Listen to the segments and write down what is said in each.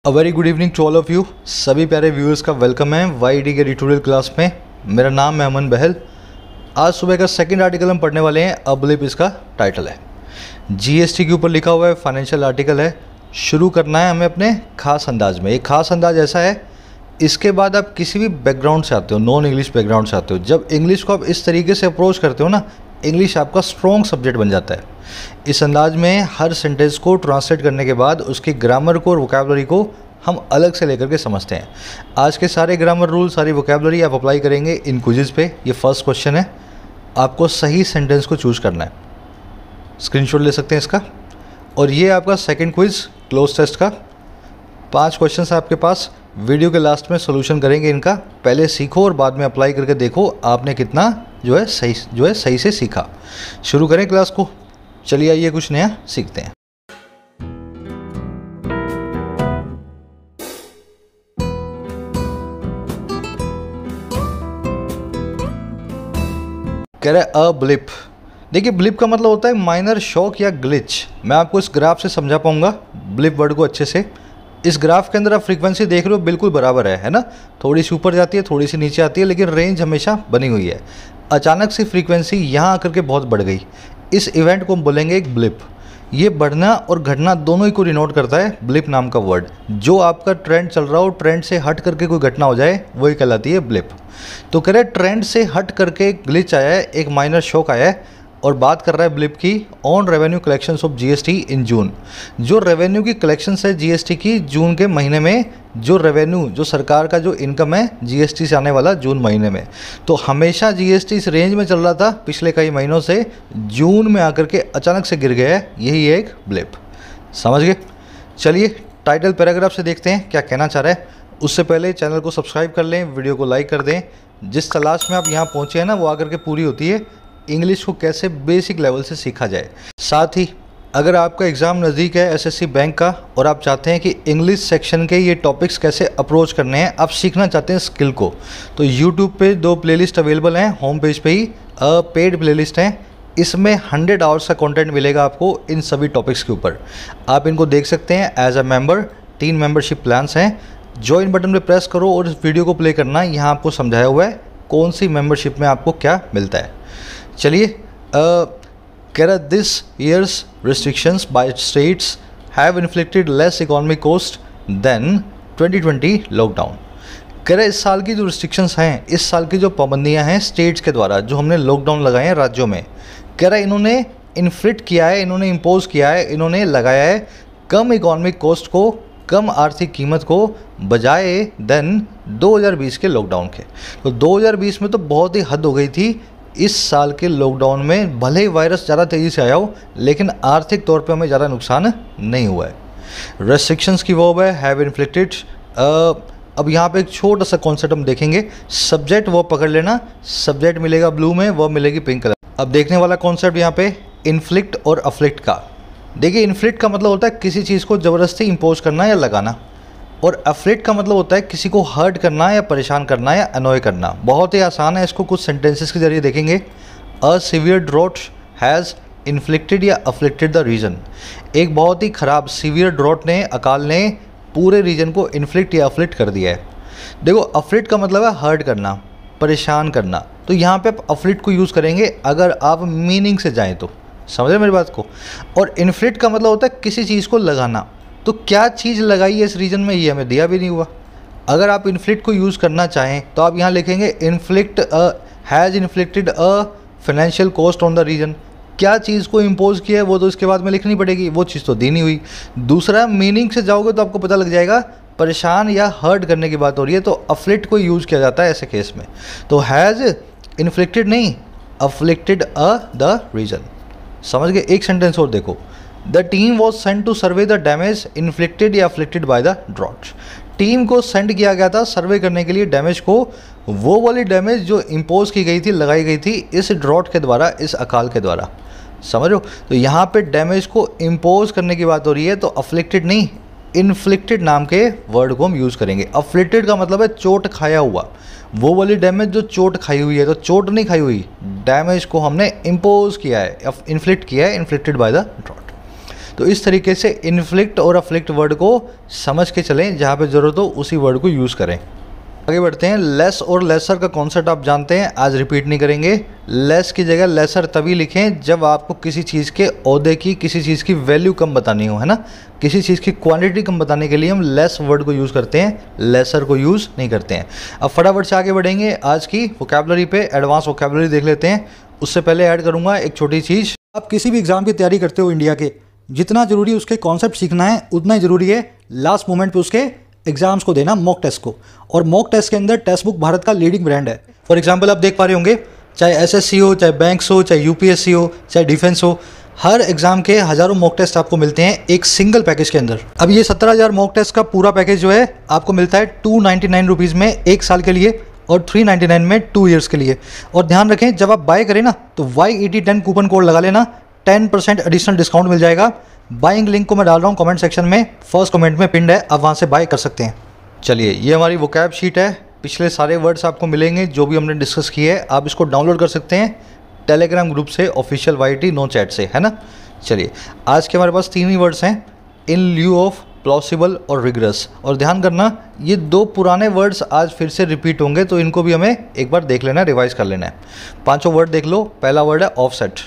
A very good evening to all of you. सभी प्यारे viewers का वेलकम है वाईडी के ट्यूटोरियल क्लास में। मेरा नाम है अमन बहल। आज सुबह का सेकंड आर्टिकल हम पढ़ने वाले हैं। अ ब्लिप इसका टाइटल है। जीएसटी के ऊपर लिखा हुआ है, फाइनेंशियल आर्टिकल है। शुरू करना है हमें अपने खास अंदाज में। एक खास अंदाज ऐसा है, इसके बाद आप किसी भी बैकग्राउंड से आते हो, नॉन इंग्लिश बैकग्राउंड से आते हो, जब इंग्लिश को आप इस तरीके से अप्रोच करते हो ना, इंग्लिश आपका स्ट्रॉन्ग सब्जेक्ट बन जाता है। इस अंदाज में हर सेंटेंस को ट्रांसलेट करने के बाद उसकी ग्रामर को और वोकैबुलरी को हम अलग से लेकर के समझते हैं। आज के सारे ग्रामर रूल, सारी वोकैबुलरी आप अप्लाई करेंगे इन क्विज़ पे। ये फर्स्ट क्वेश्चन है, आपको सही सेंटेंस को चूज़ करना है। स्क्रीनशॉट ले सकते हैं इसका। और ये आपका सेकंड क्विज़ क्लोज टेस्ट का 5 क्वेश्चन है आपके पास। वीडियो के लास्ट में सोल्यूशन करेंगे इनका। पहले सीखो और बाद में अप्लाई करके देखो आपने कितना सही से सीखा। शुरू करें क्लास को। चलिए आइए कुछ नया सीखते हैं। कह रहे अ ब्लिप। देखिए, ब्लिप का मतलब होता है माइनर शॉक या ग्लिच। मैं आपको इस ग्राफ से समझा पाऊंगा ब्लिप वर्ड को अच्छे से। इस ग्राफ के अंदर आप फ्रीक्वेंसी देख रहे हो, बिल्कुल बराबर है ना। थोड़ी सी ऊपर जाती है, थोड़ी सी नीचे आती है, लेकिन रेंज हमेशा बनी हुई है। अचानक से फ्रीक्वेंसी यहाँ आकर के बहुत बढ़ गई। इस इवेंट को हम बोलेंगे एक ब्लिप। ये बढ़ना और घटना दोनों ही को डिनोट करता है ब्लिप नाम का वर्ड। जो आपका ट्रेंड चल रहा हो, ट्रेंड से हट करके कोई घटना हो जाए, वही कहलाती है ब्लिप। तो कह रहे ट्रेंड से हट करके ग्लिच आया है, एक माइनर शॉक आया है। और बात कर रहा है ब्लिप की on revenue collections of GST in June. जो रेवेन्यू की कलेक्शंस है जीएसटी की जून के महीने में, जो रेवेन्यू, जो सरकार का जो इनकम है जीएसटी से आने वाला जून महीने में, तो हमेशा जीएसटी इस रेंज में चल रहा था पिछले कई महीनों से। जून में आकर के अचानक से गिर गया है, यही है एक ब्लिप। समझ गए? चलिए टाइटल पैराग्राफ से देखते हैं क्या कहना चाह रहा है। उससे पहले चैनल को सब्सक्राइब कर लें, वीडियो को लाइक कर दें। जिस तलाश में आप यहाँ पहुँचे हैं ना, वो आकर के पूरी होती है इंग्लिश को कैसे बेसिक लेवल से सीखा जाए। साथ ही अगर आपका एग्ज़ाम नज़दीक है एसएससी बैंक का और आप चाहते हैं कि इंग्लिश सेक्शन के ये टॉपिक्स कैसे अप्रोच करने हैं, आप सीखना चाहते हैं स्किल को, तो यूट्यूब पे 2 प्लेलिस्ट अवेलेबल हैं। होम पेज पे ही पेड प्लेलिस्ट हैं। इसमें 100 आवर्स का कंटेंट मिलेगा आपको इन सभी टॉपिक्स के ऊपर। आप इनको देख सकते हैं as a member. 3 membership plans हैं। ज्वाइन बटन पे प्रेस करो और इस वीडियो को प्ले करना। यहाँ आपको समझाया हुआ है कौन सी मेंबरशिप में आपको क्या मिलता है। चलिए कह रहा this years restrictions by states have inflicted less economic cost than 2020 lockdown. कह रहा इस साल की जो रिस्ट्रिक्शंस हैं, इस साल की जो पाबंदियां हैं स्टेट्स के द्वारा, जो हमने लॉकडाउन लगाए हैं राज्यों में, कह रहा इन्होंने इन्फ्लिक्ट किया है, इन्होंने इम्पोज किया है, इन्होंने लगाया है कम इकोनॉमिक कॉस्ट को, कम आर्थिक कीमत को, बजाय देन 2020 के लॉकडाउन के। तो 2020 में तो बहुत ही हद हो गई थी। इस साल के लॉकडाउन में भले ही वायरस ज़्यादा तेज़ी से आया हो, लेकिन आर्थिक तौर पे हमें ज़्यादा नुकसान नहीं हुआ है। रेस्ट्रिक्शंस की वर्ब है हैव इन्फ्लिक्टेड। अब यहाँ पे एक छोटा सा कॉन्सेप्ट हम देखेंगे। सब्जेक्ट वर्ब पकड़ लेना। सब्जेक्ट मिलेगा ब्लू में, वर्ब मिलेगी पिंक कलर। अब देखने वाला कॉन्सेप्ट यहाँ पे इन्फ्लिक्ट और अफ्लिक्ट का। देखिए, इन्फ्लिक्ट का मतलब होता है किसी चीज़ को ज़बरदस्ती इम्पोज करना या लगाना, और अफ्लिक्ट का मतलब होता है किसी को हर्ट करना या परेशान करना या अनॉय करना। बहुत ही आसान है, इसको कुछ सेंटेंसेस के जरिए देखेंगे। A severe drought has inflicted या अफ्लिक्टेड द रीजन। एक बहुत ही ख़राब सीवियर ड्रॉट ने, अकाल ने पूरे रीजन को इन्फ्लिक्ट या अफ्लिक्ट कर दिया है। देखो, अफ्लिक्ट का मतलब है हर्ट करना, परेशान करना। तो यहाँ पे आप अफ्लिक्ट को यूज़ करेंगे अगर आप मीनिंग से जाएँ तो। समझ रहे मेरी बात को? और इन्फ्लिक्ट का मतलब होता है किसी चीज़ को लगाना। तो क्या चीज़ लगाई है इस रीजन में, ये हमें दिया भी नहीं हुआ। अगर आप इन्फ्लिक्ट को यूज़ करना चाहें तो आप यहाँ लिखेंगे inflict has inflicted a financial cost on the region. क्या चीज़ को इम्पोज किया है वो तो इसके बाद में लिखनी पड़ेगी, वो चीज़ तो दी नहीं हुई। दूसरा, मीनिंग से जाओगे तो आपको पता लग जाएगा परेशान या हर्ट करने की बात हो रही है, तो अफ्लिक्ट को यूज़ किया जाता है ऐसे केस में। तो हैज़ इन्फ्लिक्टेड नहीं, अफ्लिक्टेड द रीजन। समझ गए? एक सेंटेंस और देखो। The team was sent to survey the damage inflicted या afflicted by the drought. Team को सेंड किया गया था सर्वे करने के लिए डैमेज को, वो वाली डैमेज जो इम्पोज की गई थी, लगाई गई थी इस ड्रॉट के द्वारा, इस अकाल के द्वारा। समझ लो? तो यहाँ पे डैमेज को इम्पोज करने की बात हो रही है, तो अफ्लिक्टेड नहीं, इन्फ्लिक्टेड नाम के वर्ड को हम यूज़ करेंगे। अफ्लिक्टेड का मतलब है चोट खाया हुआ, वो वाली डैमेज जो चोट खाई हुई है। तो चोट नहीं खाई हुई, डैमेज को हमने इम्पोज किया है, इन्फ्लिक्ट किया है, इन्फ्लिक्टेड बाय द ड्रॉट। तो इस तरीके से इन्फ्लिक्ट और अफ्लिक्ट वर्ड को समझ के चलें, जहाँ पे ज़रूरत हो उसी वर्ड को यूज़ करें। आगे बढ़ते हैं। लेस और लेसर का कॉन्सेप्ट आप जानते हैं, आज रिपीट नहीं करेंगे। लेस की जगह लेसर तभी लिखें जब आपको किसी चीज़ के ओहदे की, किसी चीज़ की वैल्यू कम बतानी हो, है ना। किसी चीज़ की क्वांटिटी कम बताने के लिए हम लेस वर्ड को यूज़ करते हैं, लेसर को यूज़ नहीं करते हैं। अब फटाफट से आगे बढ़ेंगे, आज की वोकैबुलरी पे एडवांस वोकैबुलरी देख लेते हैं। उससे पहले ऐड करूँगा एक छोटी चीज़। आप किसी भी एग्ज़ाम की तैयारी करते हो इंडिया के, जितना ज़रूरी उसके कॉन्सेप्ट सीखना है उतना ही ज़रूरी है लास्ट मोमेंट पे उसके एग्जाम्स को देना, मॉक टेस्ट को। और मॉक टेस्ट के अंदर टेक्स्ट बुक भारत का लीडिंग ब्रांड है। फॉर एग्जांपल आप देख पा रहे होंगे, चाहे एसएससी हो, चाहे बैंक्स हो, चाहे यूपीएससी हो, चाहे डिफेंस हो, हर एग्जाम के हज़ारों मॉक टेस्ट आपको मिलते हैं एक सिंगल पैकेज के अंदर। अब ये 17,000 मॉक टेस्ट का पूरा पैकेज जो है आपको मिलता है 299 रुपीज़ में 1 साल के लिए और 399 में 2 ईयर्स के लिए। और ध्यान रखें, जब आप बाय करें ना तो YET10 कूपन कोड लगा लेना, 10% एडिशनल डिस्काउंट मिल जाएगा। बाइंग लिंक को मैं डाल रहा हूँ कमेंट सेक्शन में, फर्स्ट कमेंट में पिंड है, आप वहाँ से बाय कर सकते हैं। चलिए, ये हमारी वोकैब शीट है, पिछले सारे वर्ड्स आपको मिलेंगे जो भी हमने डिस्कस किए हैं। आप इसको डाउनलोड कर सकते हैं टेलीग्राम ग्रुप से, ऑफिशियल YT नो चैट से, है ना। चलिए, आज के हमारे पास 3 ही वर्ड्स हैं, इन ल्यू ऑफ, प्लॉसिबल और रिगरस। और ध्यान करना, ये 2 पुराने वर्ड्स आज फिर से रिपीट होंगे, तो इनको भी हमें एक बार देख लेना है, रिवाइज कर लेना है। 5 वर्ड देख लो। पहला वर्ड है ऑफसेट,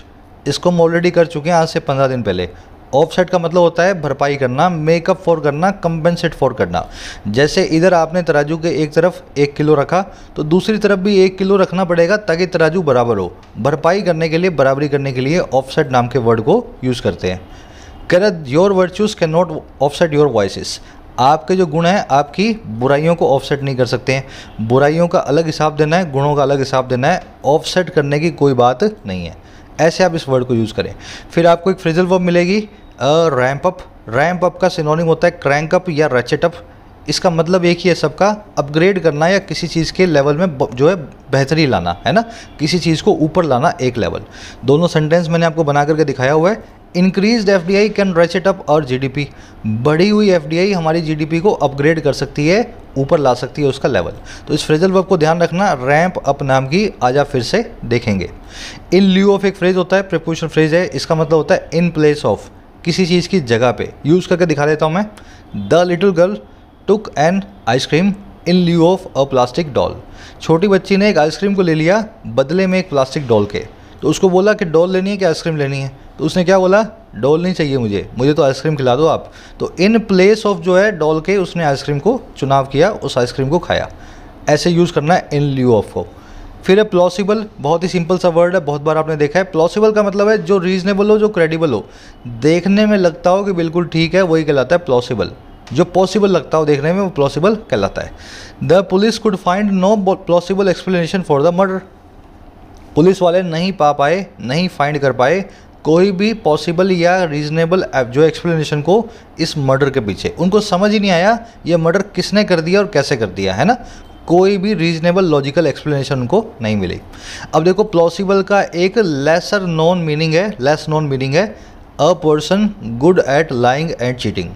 इसको हम ऑलरेडी कर चुके हैं आज से 15 दिन पहले। ऑफसेट का मतलब होता है भरपाई करना, मेकअप फॉर करना, कंपेंसेट फॉर करना। जैसे इधर आपने तराजू के एक तरफ 1 किलो रखा तो दूसरी तरफ भी 1 किलो रखना पड़ेगा ताकि तराजू बराबर हो। भरपाई करने के लिए, बराबरी करने के लिए ऑफसेट नाम के वर्ड को यूज़ करते हैं। Correct, your virtues can not offset your voices. आपके जो गुण हैं आपकी बुराइयों को ऑफसेट नहीं कर सकते हैं। बुराइयों का अलग हिसाब देना है, गुणों का अलग हिसाब देना है, ऑफसेट करने की कोई बात नहीं है। ऐसे आप इस वर्ड को यूज़ करें। फिर आपको एक फ्रेजल वर्ब मिलेगी, रैंप अप। रैंप अप का सिनोनिम होता है क्रैंक अप या रैचेट अप। इसका मतलब एक ही है सबका, अपग्रेड करना या किसी चीज़ के लेवल में जो है बेहतरी लाना, है ना, किसी चीज़ को ऊपर लाना एक लेवल। दोनों सेंटेंस मैंने आपको बना करके दिखाया हुआ है। Increased FDI can ratchet up और GDP। बढ़ी हुई FDI हमारी GDP को अपग्रेड कर सकती है, ऊपर ला सकती है उसका लेवल। तो इस फ्रेजल वर्ब को ध्यान रखना, रैंप अप नाम की आज आप फिर से देखेंगे। इन ल्यू ऑफ एक फ्रेज होता है, प्रीपोजिशन फ्रेज है, इसका मतलब होता है इन प्लेस ऑफ, किसी चीज़ की जगह पे। यूज़ करके दिखा देता हूँ मैं। The little girl took an ice cream in lieu of a plastic doll. छोटी बच्ची ने एक आइसक्रीम को ले लिया बदले में एक प्लास्टिक डॉल के। तो उसको बोला कि डॉल लेनी है कि आइसक्रीम लेनी है, तो उसने क्या बोला, डॉल नहीं चाहिए मुझे तो आइसक्रीम खिला दो आप। तो इन प्लेस ऑफ जो है डॉल के, उसने आइसक्रीम को चुनाव किया, उस आइसक्रीम को खाया। ऐसे यूज़ करना है इन ल्यू ऑफ को। फिर है प्लॉसिबल, बहुत ही सिंपल सा वर्ड है, बहुत बार आपने देखा है। प्लॉसिबल का मतलब है जो रीजनेबल हो, जो क्रेडिबल हो, देखने में लगता हो कि बिल्कुल ठीक है, वही कहलाता है प्लॉसिबल। जो पॉसिबल लगता हो देखने में, वो प्लॉसिबल कहलाता है। The police could find no plausible explanation for the murder. Police वाले नहीं पा पाए, नहीं फाइंड कर पाए कोई भी पॉसिबल या रीजनेबल जो एक्सप्लेनेशन को इस मर्डर के पीछे। उनको समझ ही नहीं आया ये मर्डर किसने कर दिया और कैसे कर दिया, है ना। कोई भी रीजनेबल लॉजिकल एक्सप्लेनेशन उनको नहीं मिली। अब देखो, प्लॉसिबल का एक लेसर नोन मीनिंग है, लेस नोन मीनिंग है, a person good at lying and cheating.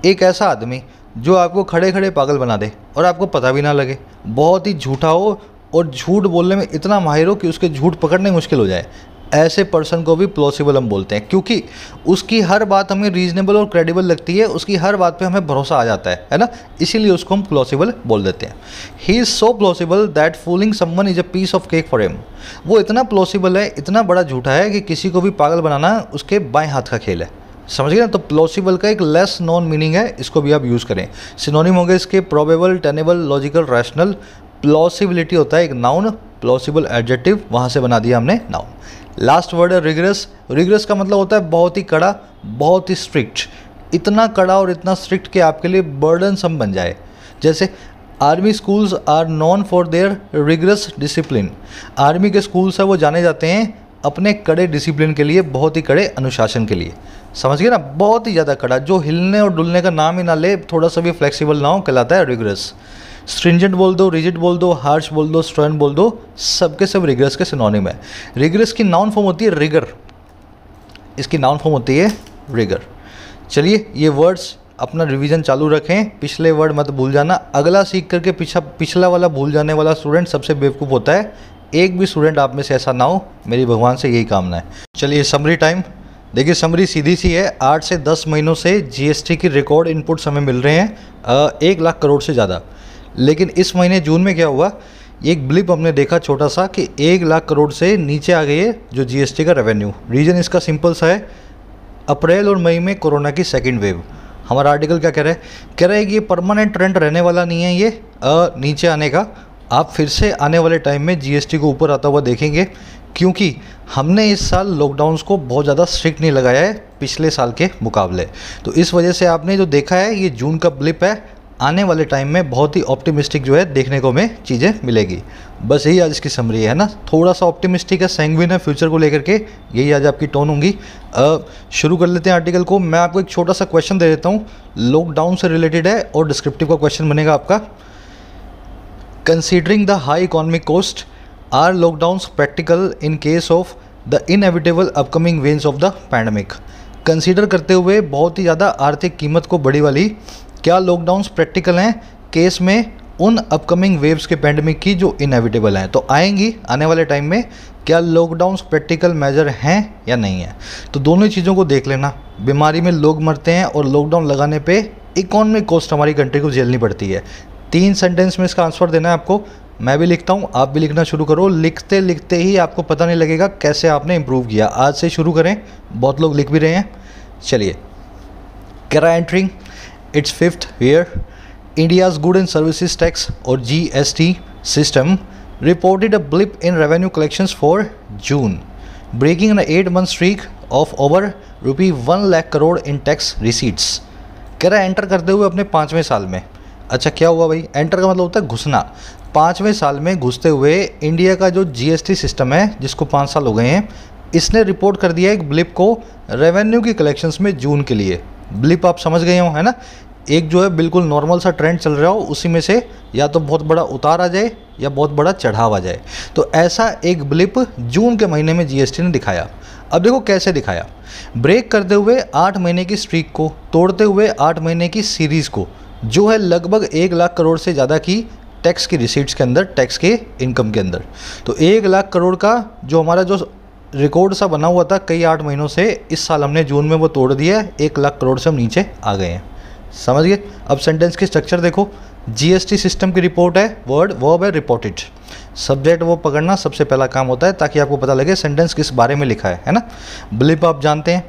एक ऐसा आदमी जो आपको खड़े खड़े पागल बना दे और आपको पता भी ना लगे, बहुत ही झूठा हो और झूठ बोलने में इतना माहिर हो कि उसके झूठ पकड़ने मुश्किल हो जाए, ऐसे पर्सन को भी प्लॉसिबल हम बोलते हैं। क्योंकि उसकी हर बात हमें रीजनेबल और क्रेडिबल लगती है, उसकी हर बात पे हमें भरोसा आ जाता है ना, इसीलिए उसको हम प्लॉसिबल बोल देते हैं। He is so plausible that fooling someone is a piece of cake for him. वो इतना प्लॉसिबल है, इतना बड़ा झूठा है कि किसी को भी पागल बनाना उसके बाएं हाथ का खेल है। समझ गए ना। तो प्लॉसिबल का एक लेस नॉन मीनिंग है, इसको भी आप यूज़ करें। सिनोनिम हो गए इसके प्रोबेबल, टेनेबल, लॉजिकल, रैशनल। प्लॉसिबिलिटी होता है एक नाउन, प्लॉसिबल एडजेक्टिव, वहाँ से बना दिया हमने नाउन। लास्ट वर्ड है रिगरस। रिगरस का मतलब होता है बहुत ही कड़ा, बहुत ही स्ट्रिक्ट। इतना कड़ा और इतना स्ट्रिक्ट कि आपके लिए बर्डनसम बन जाए। जैसे army schools are known for their rigorous discipline. Army के स्कूल्स है वो जाने जाते हैं अपने कड़े डिसिप्लिन के लिए, बहुत ही कड़े अनुशासन के लिए। समझ गए ना, बहुत ही ज़्यादा कड़ा, जो हिलने और डुलने का नाम ही ना ले, थोड़ा सा भी फ्लेक्सिबल ना हो, कहलाता है रिगरस। स्ट्रिंजेंट बोल दो, रिजिड बोल दो, हार्श बोल दो, स्टर्न बोल दो, सबके सब रिगरस के सिनोनिम है। रिगरस की नाउन फॉर्म होती है रिगर, इसकी नाउन फॉर्म होती है रिगर। चलिए, ये वर्ड्स अपना रिवीजन चालू रखें, पिछले वर्ड मत भूल जाना। अगला सीख करके पिछला वाला भूल जाने वाला स्टूडेंट सबसे बेवकूफ़ होता है। एक भी स्टूडेंट आप में से ऐसा ना हो, मेरी भगवान से यही कामना है। चलिए, समरी टाइम। देखिए समरी सीधी सी है, 8 से 10 महीनों से जीएसटी की रिकॉर्ड इनपुट्स हमें मिल रहे हैं 1 लाख करोड़ से ज़्यादा। लेकिन इस महीने जून में क्या हुआ, एक ब्लिप हमने देखा छोटा सा कि 1 लाख करोड़ से नीचे आ गई है जो जीएसटी का रेवेन्यू। रीज़न इसका सिंपल सा है, अप्रैल और मई में कोरोना की सेकेंड वेव। हमारा आर्टिकल क्या कह रहा है कि ये परमानेंट ट्रेंड रहने वाला नहीं है, ये नीचे आने का। आप फिर से आने वाले टाइम में जीएसटी को ऊपर आता हुआ देखेंगे, क्योंकि हमने इस साल लॉकडाउन्स को बहुत ज़्यादा स्ट्रिक्ट नहीं लगाया है पिछले साल के मुकाबले। तो इस वजह से आपने जो देखा है ये जून का ब्लिप है, आने वाले टाइम में बहुत ही ऑप्टिमिस्टिक जो है देखने को हमें चीज़ें मिलेगी। बस यही आज इसकी समरी है ना, थोड़ा सा ऑप्टिमिस्टिक है, सैंग्विन है फ्यूचर को लेकर के, यही आज आपकी टोन होंगी। शुरू कर लेते हैं आर्टिकल को। मैं आपको एक छोटा सा क्वेश्चन दे देता हूँ, लॉकडाउन से रिलेटेड है और डिस्क्रिप्टिव का क्वेश्चन बनेगा आपका। Considering the high economic cost, are lockdowns practical in case of the inevitable upcoming waves of the pandemic. Consider करते हुए बहुत ही ज़्यादा आर्थिक कीमत को बड़ी वाली, क्या लॉकडाउन्स प्रैक्टिकल हैं केस में उन अपकमिंग वेव्स के पैंडमिक की जो इनएविटेबल हैं, तो आएंगी आने वाले टाइम में, क्या लॉकडाउन्स प्रैक्टिकल मेजर हैं या नहीं है। तो दोनों ही चीज़ों को देख लेना, बीमारी में लोग मरते हैं और लॉकडाउन लगाने पे इकोनॉमिक कॉस्ट हमारी कंट्री को झेलनी पड़ती है। 3 सेंटेंस में इसका आंसर देना है आपको। मैं भी लिखता हूँ, आप भी लिखना शुरू करो। लिखते लिखते ही आपको पता नहीं लगेगा कैसे आपने इम्प्रूव किया। आज से शुरू करें, बहुत लोग लिख भी रहे हैं। चलिए, कैरा entering its 5th year, India's Goods and Services Tax or GST system reported a blip in revenue collections for June, breaking an 8-month streak of over ₹1 lakh crore in tax receipts. कह रहा है enter करते हुए अपने 5वें साल में। अच्छा क्या हुआ भाई, एंटर का मतलब होता है घुसना। 5वें साल में घुसते हुए इंडिया का जो जीएसटी सिस्टम है, जिसको 5 साल हो गए हैं, इसने रिपोर्ट कर दिया एक ब्लिप को रेवेन्यू की कलेक्शंस में जून के लिए। ब्लिप आप समझ गए हो है ना, एक जो है बिल्कुल नॉर्मल सा ट्रेंड चल रहा हो, उसी में से या तो बहुत बड़ा उतार आ जाए या बहुत बड़ा चढ़ाव आ जाए। तो ऐसा एक ब्लिप जून के महीने में जीएसटी ने दिखाया। अब देखो कैसे दिखाया, ब्रेक करते हुए 8 महीने की स्ट्रीक को, तोड़ते हुए 8 महीने की सीरीज़ को, जो है लगभग 1 लाख करोड़ से ज़्यादा की टैक्स की रिसीट्स के अंदर, टैक्स के इनकम के अंदर। तो 1 लाख करोड़ का जो हमारा जो रिकॉर्ड सा बना हुआ था कई 8 महीनों से, इस साल हमने जून में वो तोड़ दिया है। 1 लाख करोड़ से हम नीचे आ गए हैं। समझ गए। अब सेंटेंस की स्ट्रक्चर देखो, जीएसटी सिस्टम की रिपोर्ट है, वर्ब है रिपोर्टेड, सब्जेक्ट वो पकड़ना सबसे पहला काम होता है, ताकि आपको पता लगे सेंटेंस किस बारे में लिखा है ना। ब्लिप आप जानते हैं,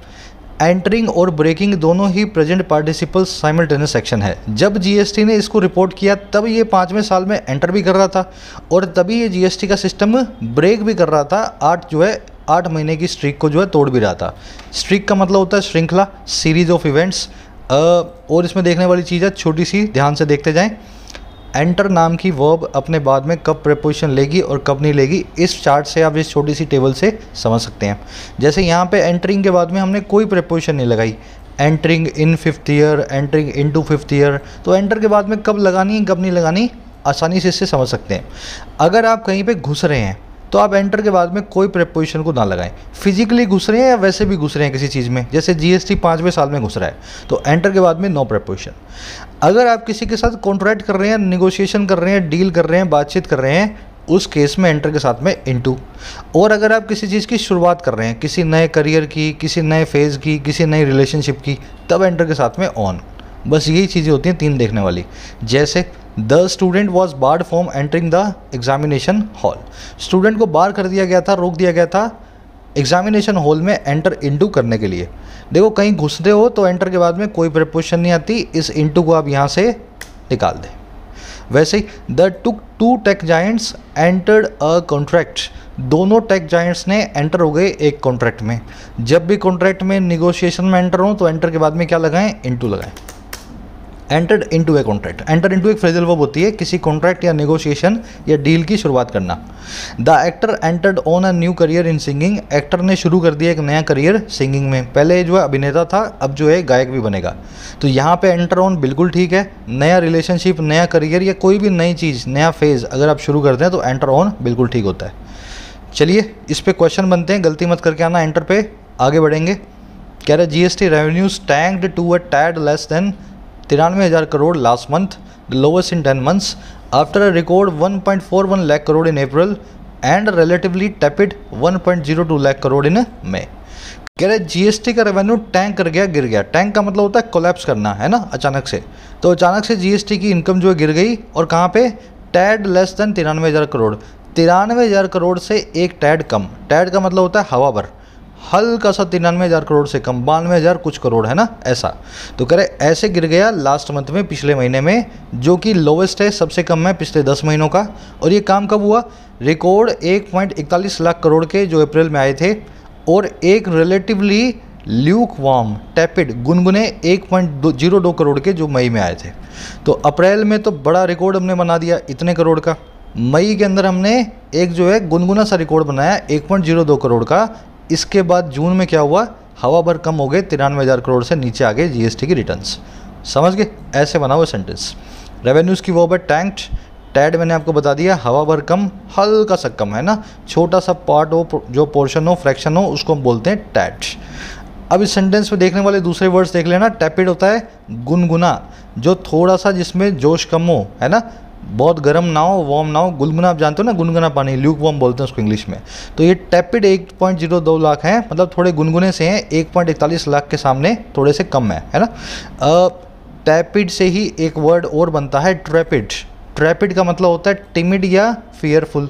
एंटरिंग और ब्रेकिंग दोनों ही प्रेजेंट पार्टिसिपल साइमल्टेनियस एक्शन है। जब जीएसटी ने इसको रिपोर्ट किया तब ये 5वें साल में एंटर भी कर रहा था और तभी ये जीएसटी का सिस्टम ब्रेक भी कर रहा था। 8 महीने की स्ट्रीक को जो है तोड़ भी रहा था। स्ट्रीक का मतलब होता है श्रृंखला, सीरीज ऑफ इवेंट्स। और इसमें देखने वाली चीज़ है छोटी सी, ध्यान से देखते जाएं। एंटर नाम की वर्ब अपने बाद में कब प्रीपोजिशन लेगी और कब नहीं लेगी, इस चार्ट से आप इस छोटी सी टेबल से समझ सकते हैं। जैसे यहाँ पे एंटरिंग के बाद में हमने कोई प्रीपोजिशन नहीं लगाई, entering in 5th year, entering into 5th year, तो एंटर के बाद में कब लगानी है कब नहीं लगानी आसानी से इससे समझ सकते हैं। अगर आप कहीं पे घुस रहे हैं तो आप एंटर के बाद में कोई प्रीपोजिशन को ना लगाएं। फिजिकली घुस रहे हैं या वैसे भी घुस रहे हैं किसी चीज़ में, जैसे जीएसटी 5वें साल में घुस रहा है तो एंटर के बाद में नो प्रीपोजिशन। अगर आप किसी के साथ कॉन्ट्रैक्ट कर रहे हैं, निगोशिएशन कर रहे हैं, डील कर रहे हैं, बातचीत कर रहे हैं, उस केस में एंटर के साथ में इनटू। और अगर आप किसी चीज़ की शुरुआत कर रहे हैं, किसी नए करियर की, किसी नए फेज़ की, किसी नई रिलेशनशिप की, तब एंटर के साथ में ऑन। बस यही चीज़ें होती हैं 3 देखने वाली। जैसे the student was board from entering the examination hall, student को बार कर दिया गया था, रोक दिया गया था एग्जामिनेशन हॉल में एंटर इनटू करने के लिए। देखो कहीं घुसते हो तो एंटर के बाद में कोई प्रीपोजिशन नहीं आती, इस इनटू को आप यहाँ से निकाल दें। वैसे ही the two tech giants entered a contract, दोनों टेक जायंट्स ने एंटर हो गए एक कॉन्ट्रैक्ट में। जब भी कॉन्ट्रैक्ट में निगोशिएशन में एंटर हो तो एंटर के बाद में क्या लगाएं, इनटू लगाएं। Entered into a contract, enter into एक फ्रेजल वर्ब होती है किसी कॉन्ट्रैक्ट या नेगोशिएशन या डील की शुरुआत करना। The actor entered on a new career in singing, actor ने शुरू कर दिया एक नया करियर सिंगिंग में। पहले जो है अभिनेता था, अब जो है गायक भी बनेगा। तो यहाँ पे एंटर ऑन बिल्कुल ठीक है। नया रिलेशनशिप, नया करियर या कोई भी नई चीज़, नया फेज़ अगर आप शुरू करते हैं तो एंटर ऑन बिल्कुल ठीक होता है। चलिए इस पर क्वेश्चन बनते हैं, गलती मत करके आना। एंटर पे आगे बढ़ेंगे। कह रहे GST revenues tanked to a tad less than 93,000 crore last month, the lowest in 10 months, after a record 1.41 lakh crore in April and relatively tepid 1.02 lakh crore in May. कह रहे जीएसटी का रेवेन्यू टैंक कर गया, गिर गया। टैंक का मतलब होता है कोलैप्स करना, है ना, अचानक से। तो अचानक से जीएसटी की इनकम जो है गिर गई, और कहाँ पे, टैड लेस देन 93,000 करोड़। 93,000 करोड़ से एक टैड कम। टैड का मतलब होता है हवा भर, हल्का सा 93,000 करोड़ से कम, 92,000 कुछ करोड़, है ना, ऐसा। तो कह रहे ऐसे गिर गया लास्ट मंथ में, पिछले महीने में, जो कि लोवेस्ट है, सबसे कम है पिछले 10 महीनों का। और ये काम कब हुआ, रिकॉर्ड 1.41 लाख करोड़ के जो अप्रैल में आए थे, और एक रिलेटिवली ल्यूक वार्म टैपिड गुनगुने 1.02 करोड़ के जो मई में आए थे। तो अप्रैल में तो बड़ा रिकॉर्ड हमने बना दिया इतने करोड़ का। मई के अंदर हमने एक जो है गुनगुना सा रिकॉर्ड बनाया 1.02 करोड़ का। इसके बाद जून में क्या हुआ, हवा भर कम हो गए, 93,000 करोड़ से नीचे आ गए जीएसटी की रिटर्न्स। समझ गए, ऐसे बना हुआ सेंटेंस। रेवेन्यूज़ की वो है टैंक्ड, टैड मैंने आपको बता दिया, हवा भर कम, हल्का सा कम, है ना, छोटा सा पार्ट हो, जो पोर्शन हो, फ्रैक्शन हो, उसको हम बोलते हैं टैड। अब इस सेंटेंस में देखने वाले दूसरे वर्ड्स देख लेना। टैपिड होता है गुनगुना, जो थोड़ा सा जिसमें जोश कम हो, है ना, बहुत गर्म ना हो, वार्म ना हो। गुनगुना आप जानते हो ना, गुनगुना पानी, ल्यूक वार्म बोलते हैं उसको इंग्लिश में। तो ये टैपिड 1.02 लाख हैं, मतलब थोड़े गुनगुने से हैं, 1.41 लाख के सामने थोड़े से कम है ना। टैपिड से ही एक वर्ड और बनता है ट्रैपिड। ट्रैपिड का मतलब होता है टिमिड या फियरफुल।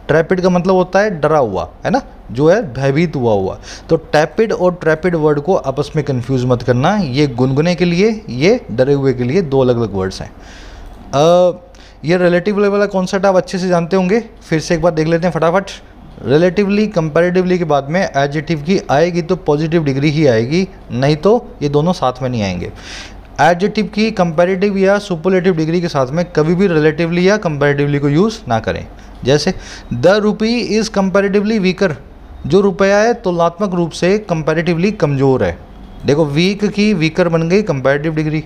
ट्रैपिड का मतलब होता है डरा हुआ, है ना, जो है भयभीत हुआ। तो टैपिड और ट्रैपिड वर्ड को आपस में कंफ्यूज मत करना। ये गुनगुने के लिए, ये डरे हुए के लिए, दो अलग अलग वर्ड्स हैं। ये रिलेटिव लेवल का कॉन्सेप्ट आप अच्छे से जानते होंगे, फिर से एक बार देख लेते हैं फटाफट। रिलेटिवली, कंपैरेटिवली के बाद में एडजेक्टिव की आएगी तो पॉजिटिव डिग्री ही आएगी, नहीं तो ये दोनों साथ में नहीं आएंगे। एडजेक्टिव की कंपैरेटिव या सुपरलेटिव डिग्री के साथ में कभी भी रिलेटिवली या कंपैरेटिवली को यूज़ ना करें। जैसे the rupee is comparatively weaker, जो रुपया है तुलनात्मक रूप से कंपैरेटिवली कमज़ोर है। देखो, वीक की वीकर बन गई कंपैरेटिव डिग्री,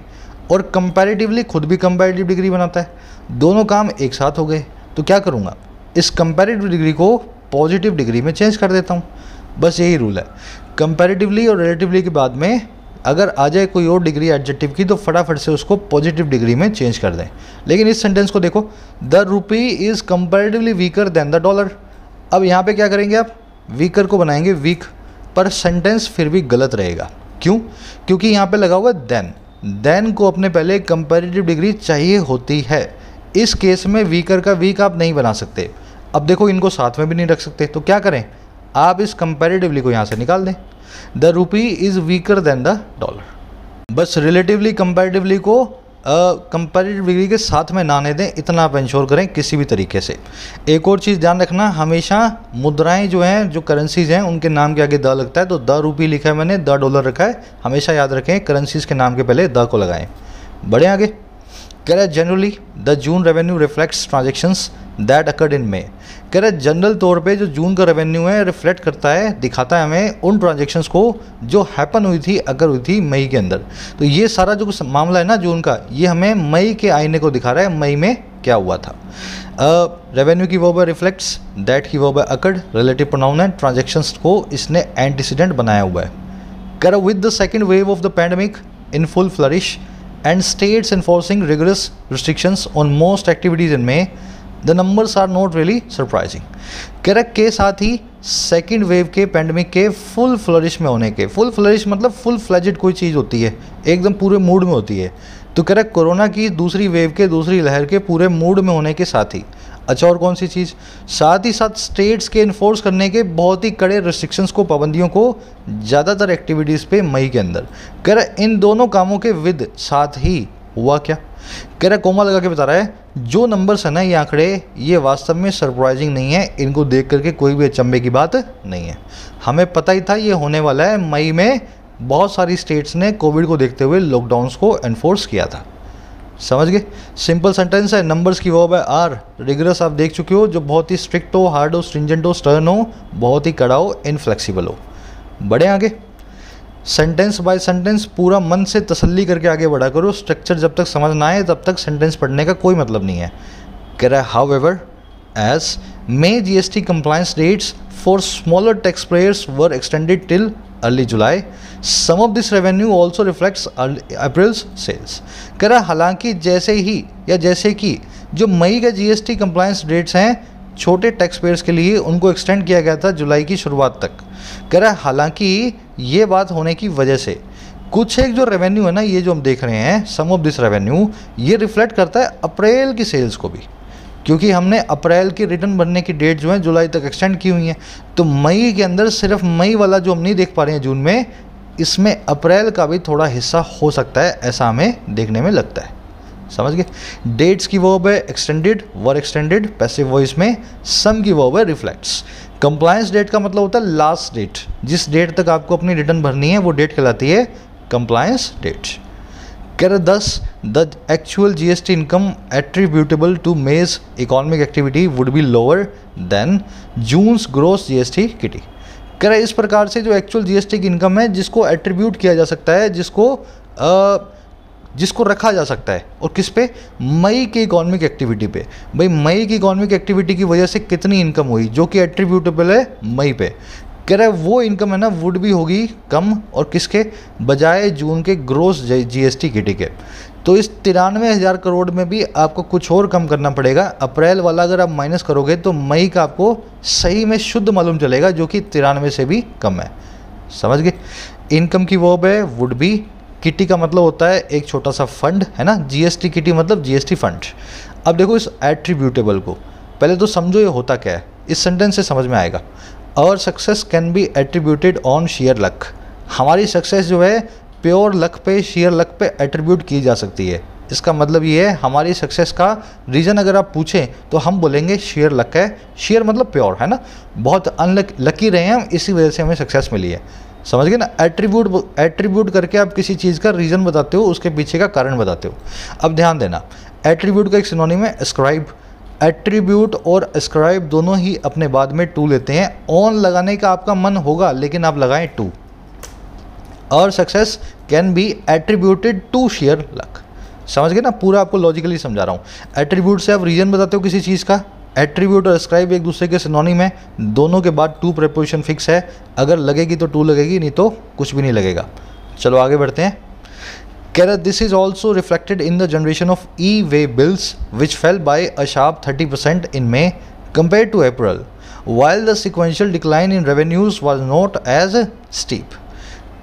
और कंपैरेटिवली खुद भी कंपैरेटिव डिग्री बनाता है। दोनों काम एक साथ हो गए, तो क्या करूँगा, इस कंपैरेटिव डिग्री को पॉजिटिव डिग्री में चेंज कर देता हूँ। बस यही रूल है। कंपैरेटिवली और रिलेटिवली के बाद में अगर आ जाए कोई और डिग्री एडजेक्टिव की, तो फटाफट से उसको पॉजिटिव डिग्री में चेंज कर दें। लेकिन इस सेंटेंस को देखो, the rupee is comparatively weaker then the dollar. अब यहाँ पे क्या करेंगे आप, वीकर को बनाएंगे वीक, पर सेंटेंस फिर भी गलत रहेगा। क्यों? क्योंकि यहाँ पे लगा हुआ देन। देन को अपने पहले कंपैरेटिव डिग्री चाहिए होती है। इस केस में वीकर का वीक आप नहीं बना सकते। अब देखो, इनको साथ में भी नहीं रख सकते, तो क्या करें, आप इस कंपैरेटिवली को यहाँ से निकाल दें। The rupee is weaker then the dollar. बस रिलेटिवली कंपैरेटिवली को कंपैरेटिव डिग्री के साथ में ना आने दें, इतना आप इंश्योर करें किसी भी तरीके से। एक और चीज़ ध्यान रखना, हमेशा मुद्राएं जो हैं, जो करेंसीज़ हैं, उनके नाम के आगे द लगता है। तो द रुपी लिखा है मैंने, द डॉलर रखा है, हमेशा याद रखें करेंसीज़ के नाम के पहले द को लगाएं। बढ़े आगे। कह रहा है generally the June revenue reflects transactions that occurred in May. कह रहा है जनरल तौर पे जो जून का रेवेन्यू है रिफ्लेक्ट करता है, दिखाता है हमें उन ट्रांजेक्शंस को जो हैपन हुई थी, अगर हुई थी मई के अंदर। तो ये सारा जो मामला है ना जून का, ये हमें मई के आईने को दिखा रहा है, मई में क्या हुआ था। रेवेन्यू की वर्ब है रिफ्लेक्ट्स, दैट की वर्ब है अकर्ड, रिलेटिव प्रोनाउन है, ट्रांजेक्शंस को इसने एंटीसीडेंट बनाया हुआ है। कह रहा with the second wave of the pandemic in full flourish and states enforcing rigorous restrictions on most activities in May, the numbers are not really surprising। कह रहा के साथ ही सेकेंड वेव के पैंडमिक के फुल फ्लरिश में होने के, full flourish मतलब फुल फ्लेजेड कोई चीज़ होती है, एकदम पूरे मूड में होती है। तो कह रहा कोरोना की दूसरी वेव के, दूसरी लहर के पूरे मूड में होने के साथ ही, अच्छा और कौन सी चीज़, साथ ही साथ स्टेट्स के इन्फोर्स करने के बहुत ही कड़े रिस्ट्रिक्शंस को, पाबंदियों को ज़्यादातर एक्टिविटीज़ पे मई के अंदर। कह रहा इन दोनों कामों के विद साथ ही हुआ क्या। कह रहा कोमा लगा के बता रहा है जो नंबर्स है ना, ये आंकड़े, ये वास्तव में सरप्राइजिंग नहीं है, इनको देख करके कोई भी अचंभे की बात नहीं है। हमें पता ही था ये होने वाला है। मई में बहुत सारी स्टेट्स ने कोविड को देखते हुए लॉकडाउन्स को एनफोर्स किया था। समझ गए, सिंपल सेंटेंस है। नंबर्स की वर्ब है आर, रिगरस आप देख चुके हो, जो बहुत ही स्ट्रिक्ट हो, हार्ड हो, स्ट्रिंजेंट हो, स्टर्न हो, बहुत ही कड़ा हो, इनफ्लेक्सिबल हो। बढ़े आगे, सेंटेंस बाय सेंटेंस पूरा मन से तसल्ली करके आगे बढ़ा करो। स्ट्रक्चर जब तक समझ ना आए तब तक सेंटेंस पढ़ने का कोई मतलब नहीं है। कह रहा है however as May GST compliance dates for smaller tax payers were extended till early July, some of this revenue also reflects April's sales. कह रहा हालांकि जैसे ही या जैसे कि जो मई का जीएसटी कंप्लायंस डेट्स हैं छोटे टैक्स पेयर्स के लिए उनको एक्सटेंड किया गया था जुलाई की शुरुआत तक। कह रहा है हालांकि ये बात होने की वजह से कुछ एक जो रेवेन्यू है ना, ये जो हम देख रहे हैं सम ऑफ दिस रेवेन्यू, ये रिफ्लेक्ट करता है अप्रैल की सेल्स को भी, क्योंकि हमने अप्रैल की रिटर्न भरने की डेट जो है जुलाई तक एक्सटेंड की हुई है। तो मई के अंदर सिर्फ मई वाला जो हम नहीं देख पा रहे हैं जून में, इसमें अप्रैल का भी थोड़ा हिस्सा हो सकता है, ऐसा हमें देखने में लगता है। समझ गए। डेट्स की वर्ब है एक्सटेंडेड, वर एक्सटेंडेड, पैसिव वॉइस में सम की वर्ब है रिफ्लेक्ट्स। कंप्लायंस डेट का मतलब होता है लास्ट डेट, जिस डेट तक आपको अपनी रिटर्न भरनी है वो डेट कहलाती है कंप्लायंस डेट। कह रहे 10 the actual GST income attributable to May's economic activity would be lower than June's gross GST kitty. कह रहे इस प्रकार से जो एक्चुअल जीएसटी की इनकम है जिसको एट्रीब्यूट किया जा सकता है, जिसको रखा जा सकता है, और किस पे, मई की इकोनॉमिक एक्टिविटी पे। भाई मई की इकोनॉमिक एक्टिविटी की वजह से कितनी इनकम हुई जो कि एट्रीब्यूटेबल है मई पे। कह रहा है वो इनकम है ना वुड भी होगी कम, और किसके बजाय जून के ग्रोस जीएसटी किटी के। तो इस 93,000 करोड़ में भी आपको कुछ और कम करना पड़ेगा। अप्रैल वाला अगर आप माइनस करोगे तो मई का आपको सही में शुद्ध मालूम चलेगा, जो कि 93 से भी कम है। समझ गए। इनकम की वर्ब है वुड बी, किटी का मतलब होता है एक छोटा सा फंड, है ना, जीएसटी किटी मतलब जीएसटी फंड। अब देखो इस एट्रीब्यूटेबल को पहले तो समझो ये होता क्या है, इस सेंटेंस से समझ में आएगा। Our success can be attributed on sheer luck. हमारी सक्सेस जो है प्योर लक पे, शेयर लक पे एट्रीब्यूट की जा सकती है। इसका मतलब ये है हमारी सक्सेस का रीज़न अगर आप पूछें तो हम बोलेंगे शेयर लक है। शेयर मतलब प्योर, है ना, बहुत लकी रहे हैं हम, इसी वजह से हमें सक्सेस मिली है। समझ गए ना। एट्रीब्यूट करके आप किसी चीज़ का रीज़न बताते हो, उसके पीछे का कारण बताते हो। अब ध्यान देना, एट्रीब्यूट का एक सिनोनिम है एस्क्राइब। एट्रीब्यूट और एस्क्राइब दोनों ही अपने बाद में टू लेते हैं। ऑन लगाने का आपका मन होगा लेकिन आप लगाएं टू। और success can be attributed to sheer luck. समझ गए ना, पूरा आपको लॉजिकली समझा रहा हूँ। एट्रीब्यूट से आप रीजन बताते हो किसी चीज़ का, एट्रीब्यूट और एस्क्राइब एक दूसरे के सिनोनिम है, दोनों के बाद टू प्रीपोजिशन फिक्स है। अगर लगेगी तो टू लगेगी, नहीं तो कुछ भी नहीं लगेगा। चलो आगे बढ़ते हैं। कह रहा this is also reflected in the generation of e way bills which fell by a sharp 30% in May compared to April, while the sequential decline in revenues was not as steep।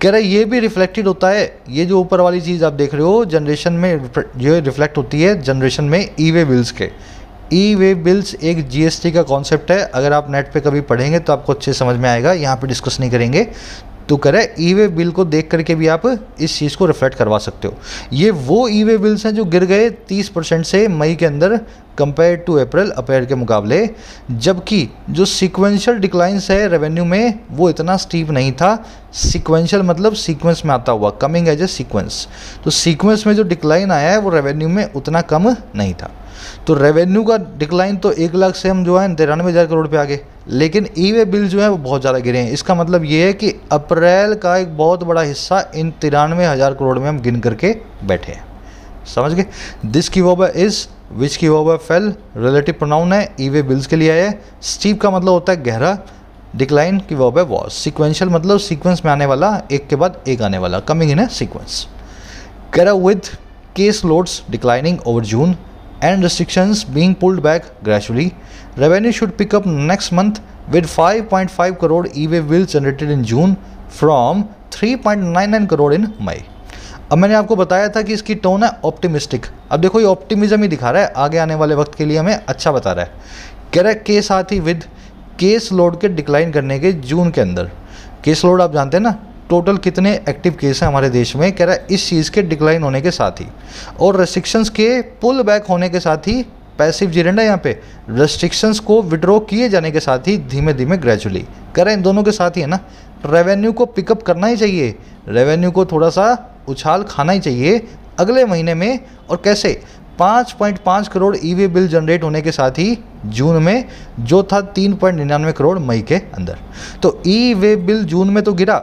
कह रहा है ये भी reflected होता है, ये जो ऊपर वाली चीज़ आप देख रहे हो जनरेशन में, ये रिफ्लेक्ट होती है जनरेशन में ई वे बिल्स के। ई वे बिल्स एक जीएसटी का कॉन्सेप्ट है, अगर आप नेट पे कभी पढ़ेंगे तो आपको अच्छे समझ में आएगा, यहाँ पे डिस्कस नहीं करेंगे। तो कह रहा है ई वे बिल को देख करके भी आप इस चीज़ को रिफ्लेक्ट करवा सकते हो। ये वो ई वे बिल्स हैं जो गिर गए 30% से मई के अंदर कंपेयर टू अप्रैल के मुकाबले, जबकि जो सीक्वेंशियल डिक्लाइंस है रेवेन्यू में वो इतना स्टीप नहीं था। सीक्वेंशियल मतलब सीक्वेंस में आता हुआ, कमिंग एज ए सीक्वेंस। तो सीक्वेंस में जो डिक्लाइन आया है वो रेवेन्यू में उतना कम नहीं था। तो रेवेन्यू का डिक्लाइन तो 1 लाख से हम जो है 93,000 करोड़ पे आ गए, लेकिन ई वे बिल जो है वो बहुत ज़्यादा गिरे हैं। इसका मतलब ये है कि अप्रैल का एक बहुत बड़ा हिस्सा इन 93,000 करोड़ में हम गिन करके बैठे हैं। समझ गए। दिस की वर्ब है इज, विच की वर्ब है फेल, रिलेटिव प्रोनाउन है, ई वे बिल्स के लिए आया है। स्टीप का मतलब होता है गहरा, डिक्लाइन की वर्ब है वॉज। सीक्वेंशियल मतलब सीक्वेंस में आने वाला, एक के बाद एक आने वाला, कमिंग इन ए सीक्वेंस। कह रहा with case loads declining over June and restrictions being pulled back gradually, revenue should pick up next month with 5.5 crore e-way bills generated in June from 3.99 crore in May। अब मैंने आपको बताया था कि इसकी tone है ऑप्टिमिस्टिक। अब देखो ये ऑप्टिमिज्म ही दिखा रहा है, आगे आने वाले वक्त के लिए हमें अच्छा बता रहा है। कह रहा है के साथ ही विद केस लोड के डिक्लाइन करने के जून के अंदर। केस लोड आप जानते हैं ना, टोटल कितने एक्टिव केस हैं हमारे देश में। कह रहा है इस चीज़ के डिक्लाइन होने के साथ ही और रेस्ट्रिक्शंस के पुल बैक होने के साथ ही, पैसिव जीरेंड है यहाँ पे, रेस्ट्रिक्शंस को विड्रॉ किए जाने के साथ ही धीमे धीमे ग्रेजुअली। कह रहे हैं इन दोनों के साथ ही है ना, रेवेन्यू को पिकअप करना ही चाहिए, रेवेन्यू को थोड़ा सा उछाल खाना ही चाहिए अगले महीने में। और कैसे, 5.5 करोड़ ई वे बिल जनरेट होने के साथ ही जून में, जो था 3.99 करोड़ मई के अंदर। तो ई वे बिल जून में तो गिरा,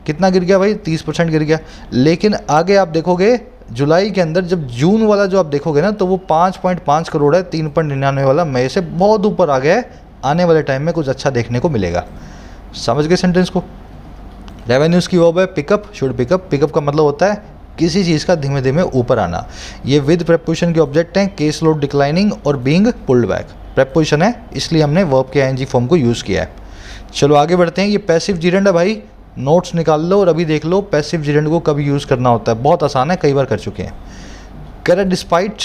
कितना गिर गया भाई, 30% गिर गया। लेकिन आगे आप देखोगे जुलाई के अंदर, जब जून वाला जो आप देखोगे ना, तो वो 5.5 करोड़ है, 3.99 वाला मई से बहुत ऊपर आ गया है। आने वाले टाइम में कुछ अच्छा देखने को मिलेगा। समझ गए सेंटेंस को। रेवेन्यूज़ की वर्ब है पिकअप, शुड पिकअप। पिकअप का मतलब होता है किसी चीज़ का धीमे धीमे ऊपर आना। ये विद प्रीपोजिशन के ऑब्जेक्ट हैं, केस लोड डिक्लाइनिंग और बीइंग पुल्ड बैक। प्रेपोजिशन है, इसलिए हमने वर्ब के आईएनजी फॉर्म को यूज़ किया है। चलो आगे बढ़ते हैं। ये पैसिव जीरेंड है भाई, नोट्स निकाल लो और अभी देख लो पैसिव जीरेंड को कब यूज़ करना होता है। बहुत आसान है, कई बार कर चुके हैं। कह रहा despite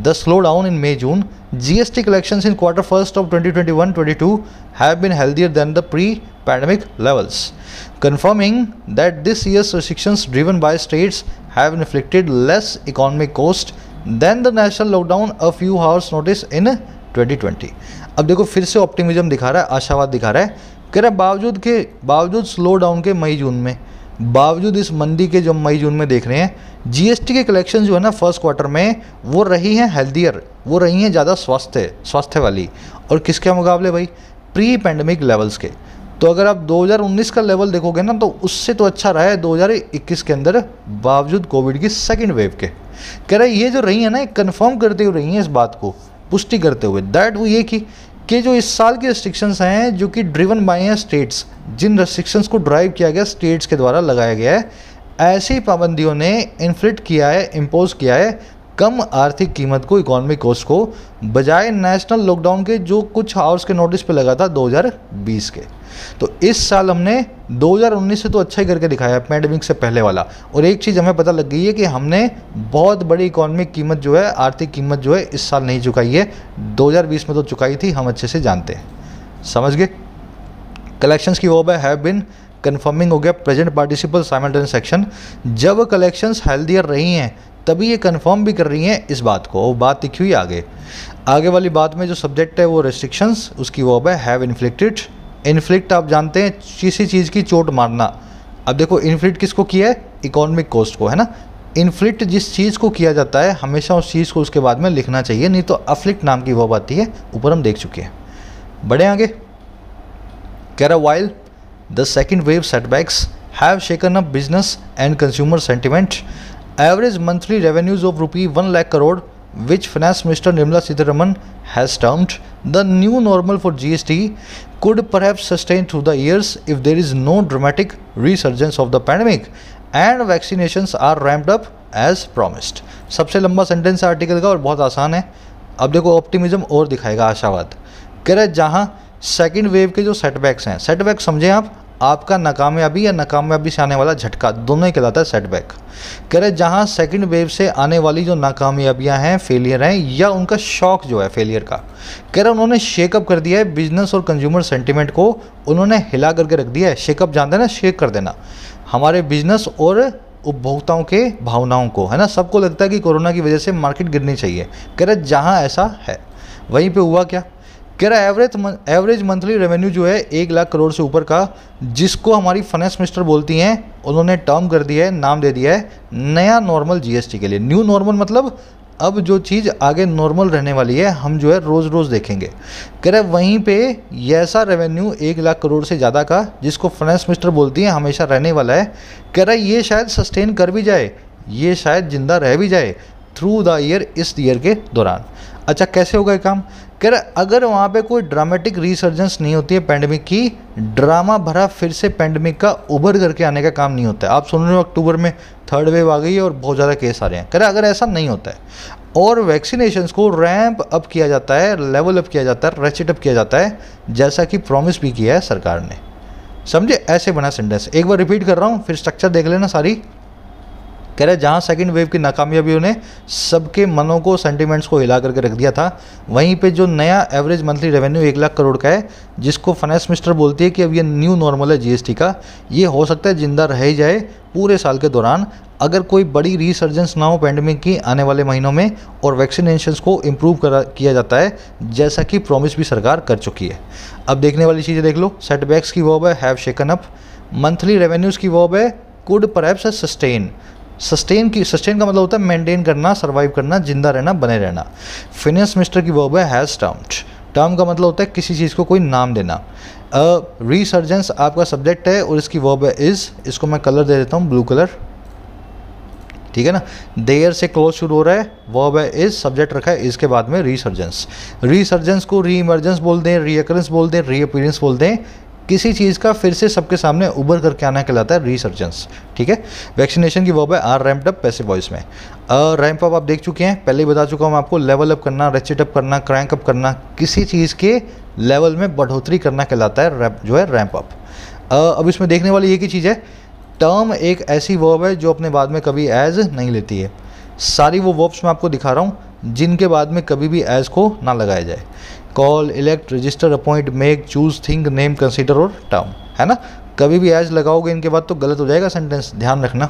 the slow down in May June, GST collections in quarter first of 2021-22 have been healthier than the pre-pandemic levels, confirming that this year's restrictions driven by states have inflicted less economic cost than the national lockdown a few hours notice in 2020। अब देखो फिर से optimism दिखा रहा है, आशावाद दिखा रहा है। कह रहा बावजूद स्लो डाउन के मई जून में, बावजूद इस मंदी के जो मई जून में देख रहे हैं, जीएसटी के कलेक्शन जो है ना फर्स्ट क्वार्टर में वो रही हैं हेल्दियर, वो रही हैं ज़्यादा स्वास्थ्य वाली। और किसके मुकाबले भाई? प्री पैंडमिक लेवल्स के। तो अगर आप 2019 का लेवल देखोगे ना तो उससे तो अच्छा रहा है 2021 के अंदर, बावजूद कोविड की सेकेंड वेव के। कह रहा है ये जो रही है ना, कंफर्म करते हुए रही हैं इस बात को, पुष्टि करते हुए दैट वो ये कि जो इस साल की रेस्ट्रिक्शंस हैं जो कि ड्रिवन बाय हैं स्टेट्स, जिन रेस्ट्रिक्शंस को ड्राइव किया गया स्टेट्स के द्वारा लगाया गया है, ऐसी पाबंदियों ने इन्फ्लिक्ट किया है, इम्पोज किया है कम आर्थिक कीमत को, इकोनॉमिक कॉस्ट को, बजाय नेशनल लॉकडाउन के जो कुछ आवर्स के नोटिस पे लगा था 2020 के। तो इस साल हमने 2019 से तो अच्छा ही करके दिखाया है, पैंडेमिक से पहले वाला। और एक चीज़ हमें पता लग गई है कि हमने बहुत बड़ी इकोनॉमिक कीमत जो है, आर्थिक कीमत जो है इस साल नहीं चुकाई है, 2020 में तो चुकाई थी, हम अच्छे से जानते हैं। समझ गए? कलेक्शंस की वर्ब है हैव बिन, कन्फर्मिंग हो गया प्रेजेंट पार्टिसिपल साइमल्टेनियस एक्शन। जब कलेक्शंस हेल्दियर रही हैं तभी ये कन्फर्म भी कर रही हैं इस बात को। वो बात लिखी हुई आगे वाली बात में जो सब्जेक्ट है वो रेस्ट्रिक्शंस, उसकी वर्ब है हैव इन्फ्लिक्टेड। इन्फ्लिक्ट आप जानते हैं किसी चीज़ की चोट मारना। अब देखो इन्फ्लिक्ट किसको किया है? इकोनॉमिक कॉस्ट को, है ना। इन्फ्लिक्ट जिस चीज़ को किया जाता है हमेशा उस चीज़ को उसके बाद में लिखना चाहिए, नहीं तो अफ्लिक्ट नाम की वर्ब आती है, ऊपर हम देख चुके हैं। बढ़े आगे। कह रहा while the second wave setbacks have shaken up business and consumer sentiment, average monthly revenues of ₹1 lakh crore which Finance Minister Nirmala Sitharaman has termed the new normal for GST could perhaps sustain through the years if there is no dramatic resurgence of the pandemic and vaccinations are ramped up as promised। सबसे लंबा sentence है article का और बहुत आसान है। अब देखो ऑप्टिमिज्म और दिखाएगा, आशावाद। कह रहा है जहाँ सेकेंड वेव के जो सेटबैक्स हैं, सेटबैक समझें आप, आपका नाकामयाबी या नाकामयाबी से आने वाला झटका, दोनों ही कहलाता है सेटबैक। कह रहे जहाँ सेकंड वेव से आने वाली जो नाकामयाबियाँ हैं, फेलियर हैं, या उनका शॉक जो है फेलियर का, कह रहे उन्होंने शेकअप कर दिया है बिजनेस और कंज्यूमर सेंटिमेंट को, उन्होंने हिला करके रख दिया है। शेकअप जानते हैं ना, शेक कर देना, हमारे बिजनेस और उपभोक्ताओं के भावनाओं को, है ना। सबको लगता है कि कोरोना की वजह से मार्केट गिरनी चाहिए। कह रहे जहाँ ऐसा है वहीं पे हुआ क्या? कह रहा है एवरेज मंथली रेवेन्यू जो है 1 लाख करोड़ से ऊपर का, जिसको हमारी फाइनेंस मिनिस्टर बोलती हैं, उन्होंने टर्म कर दिया है, नाम दे दिया है नया नॉर्मल जीएसटी के लिए। न्यू नॉर्मल मतलब अब जो चीज़ आगे नॉर्मल रहने वाली है, हम जो है रोज़ रोज़ देखेंगे। कह रहे वहीं पे ऐसा रेवेन्यू 1 लाख करोड़ से ज़्यादा का, जिसको फाइनेंस मिनिस्टर बोलती हैं हमेशा रहने वाला है। कह रहा है ये शायद सस्टेन कर भी जाए, ये शायद जिंदा रह भी जाए थ्रू द ईयर, इस ईयर के दौरान। अच्छा कैसे होगा ये काम? कह रहा अगर वहाँ पे कोई ड्रामेटिक रिसर्जेंस नहीं होती है पैंडेमिक की, ड्रामा भरा फिर से पैंडेमिक का उभर करके आने का काम नहीं होता है। आप सुन रहे हो अक्टूबर में थर्ड वेव आ गई है और बहुत ज़्यादा केस आ रहे हैं। कह रहा अगर ऐसा नहीं होता है और वैक्सीनेशंस को रैंप अप किया जाता है, लेवल अप किया जाता है, रेचेट अप किया जाता है, जैसा कि प्रॉमिस भी किया है सरकार ने। समझे? ऐसे बना सेंटेंस। एक बार रिपीट कर रहा हूँ, फिर स्ट्रक्चर देख लेना सारी। कह रहे जहाँ सेकंड वेव की नाकामयाबियों ने सबके मनों को, सेंटिमेंट्स को हिला करके रख दिया था, वहीं पे जो नया average monthly revenue 1 lakh crore का है, जिसको फाइनेंस मिनिस्टर बोलती है कि अब ये न्यू नॉर्मल है जीएसटी का, ये हो सकता है जिंदा रह ही जाए पूरे साल के दौरान, अगर कोई बड़ी रिसर्जेंस ना हो पैंडेमिक की आने वाले महीनों में, और वैक्सीनेशंस को इम्प्रूव किया जाता है, जैसा कि प्रॉमिस भी सरकार कर चुकी है। अब देखने वाली चीज़ें देख लो। सेटबैक्स की वर्ब है have shaken up, monthly revenues की वर्ब है कुड परहैप्स सस्टेन। सस्टेन का मतलब होता है मेंटेन करना, सर्वाइव करना, जिंदा रहना, बने रहना। फाइनेंस मिनिस्टर की वर्ब है हैज़ टर्म्ड। टर्म का मतलब होता है किसी चीज़ को कोई नाम देना। रिसर्जेंस आपका सब्जेक्ट है और इसकी वर्ब है इज़। इसको मैं कलर दे देता हूँ, ब्लू कलर, ठीक है ना। देयर से क्लोज शुरू हो रहा है, वर्ब है इज़, सब्जेक्ट रखा है इसके बाद में रिसर्जेंस। रिसर्जेंस को री इमर्जेंस बोल दें, रीअकरेंस बोल दें, रीअपीयरेंस बोल दें, किसी चीज़ का फिर से सबके सामने उभर करके आना कहलाता है रिसर्जेंस। ठीक है, वैक्सीनेशन की वर्ब है आर रैम्प्ड अप पैसिव वॉइस में। रैम्प अप आप देख चुके हैं, पहले ही बता चुका हूँ आपको, लेवल अप करना, रेचेट अप करना, क्रैंक अप करना, किसी चीज़ के लेवल में बढ़ोतरी करना कहलाता है जो है रैम्प अप। अब इसमें देखने वाली एक ही चीज़ है, टर्म एक ऐसी वर्ब है जो अपने बाद में कभी एज नहीं लेती है। सारी वो वर्ब्स मैं आपको दिखा रहा हूँ जिनके बाद में कभी भी एज को ना लगाया जाए। Call, elect, register, appoint, make, choose, think, name, consider और टर्म, है ना। कभी भी एज लगाओगे इनके बाद तो गलत हो जाएगा सेंटेंस, ध्यान रखना।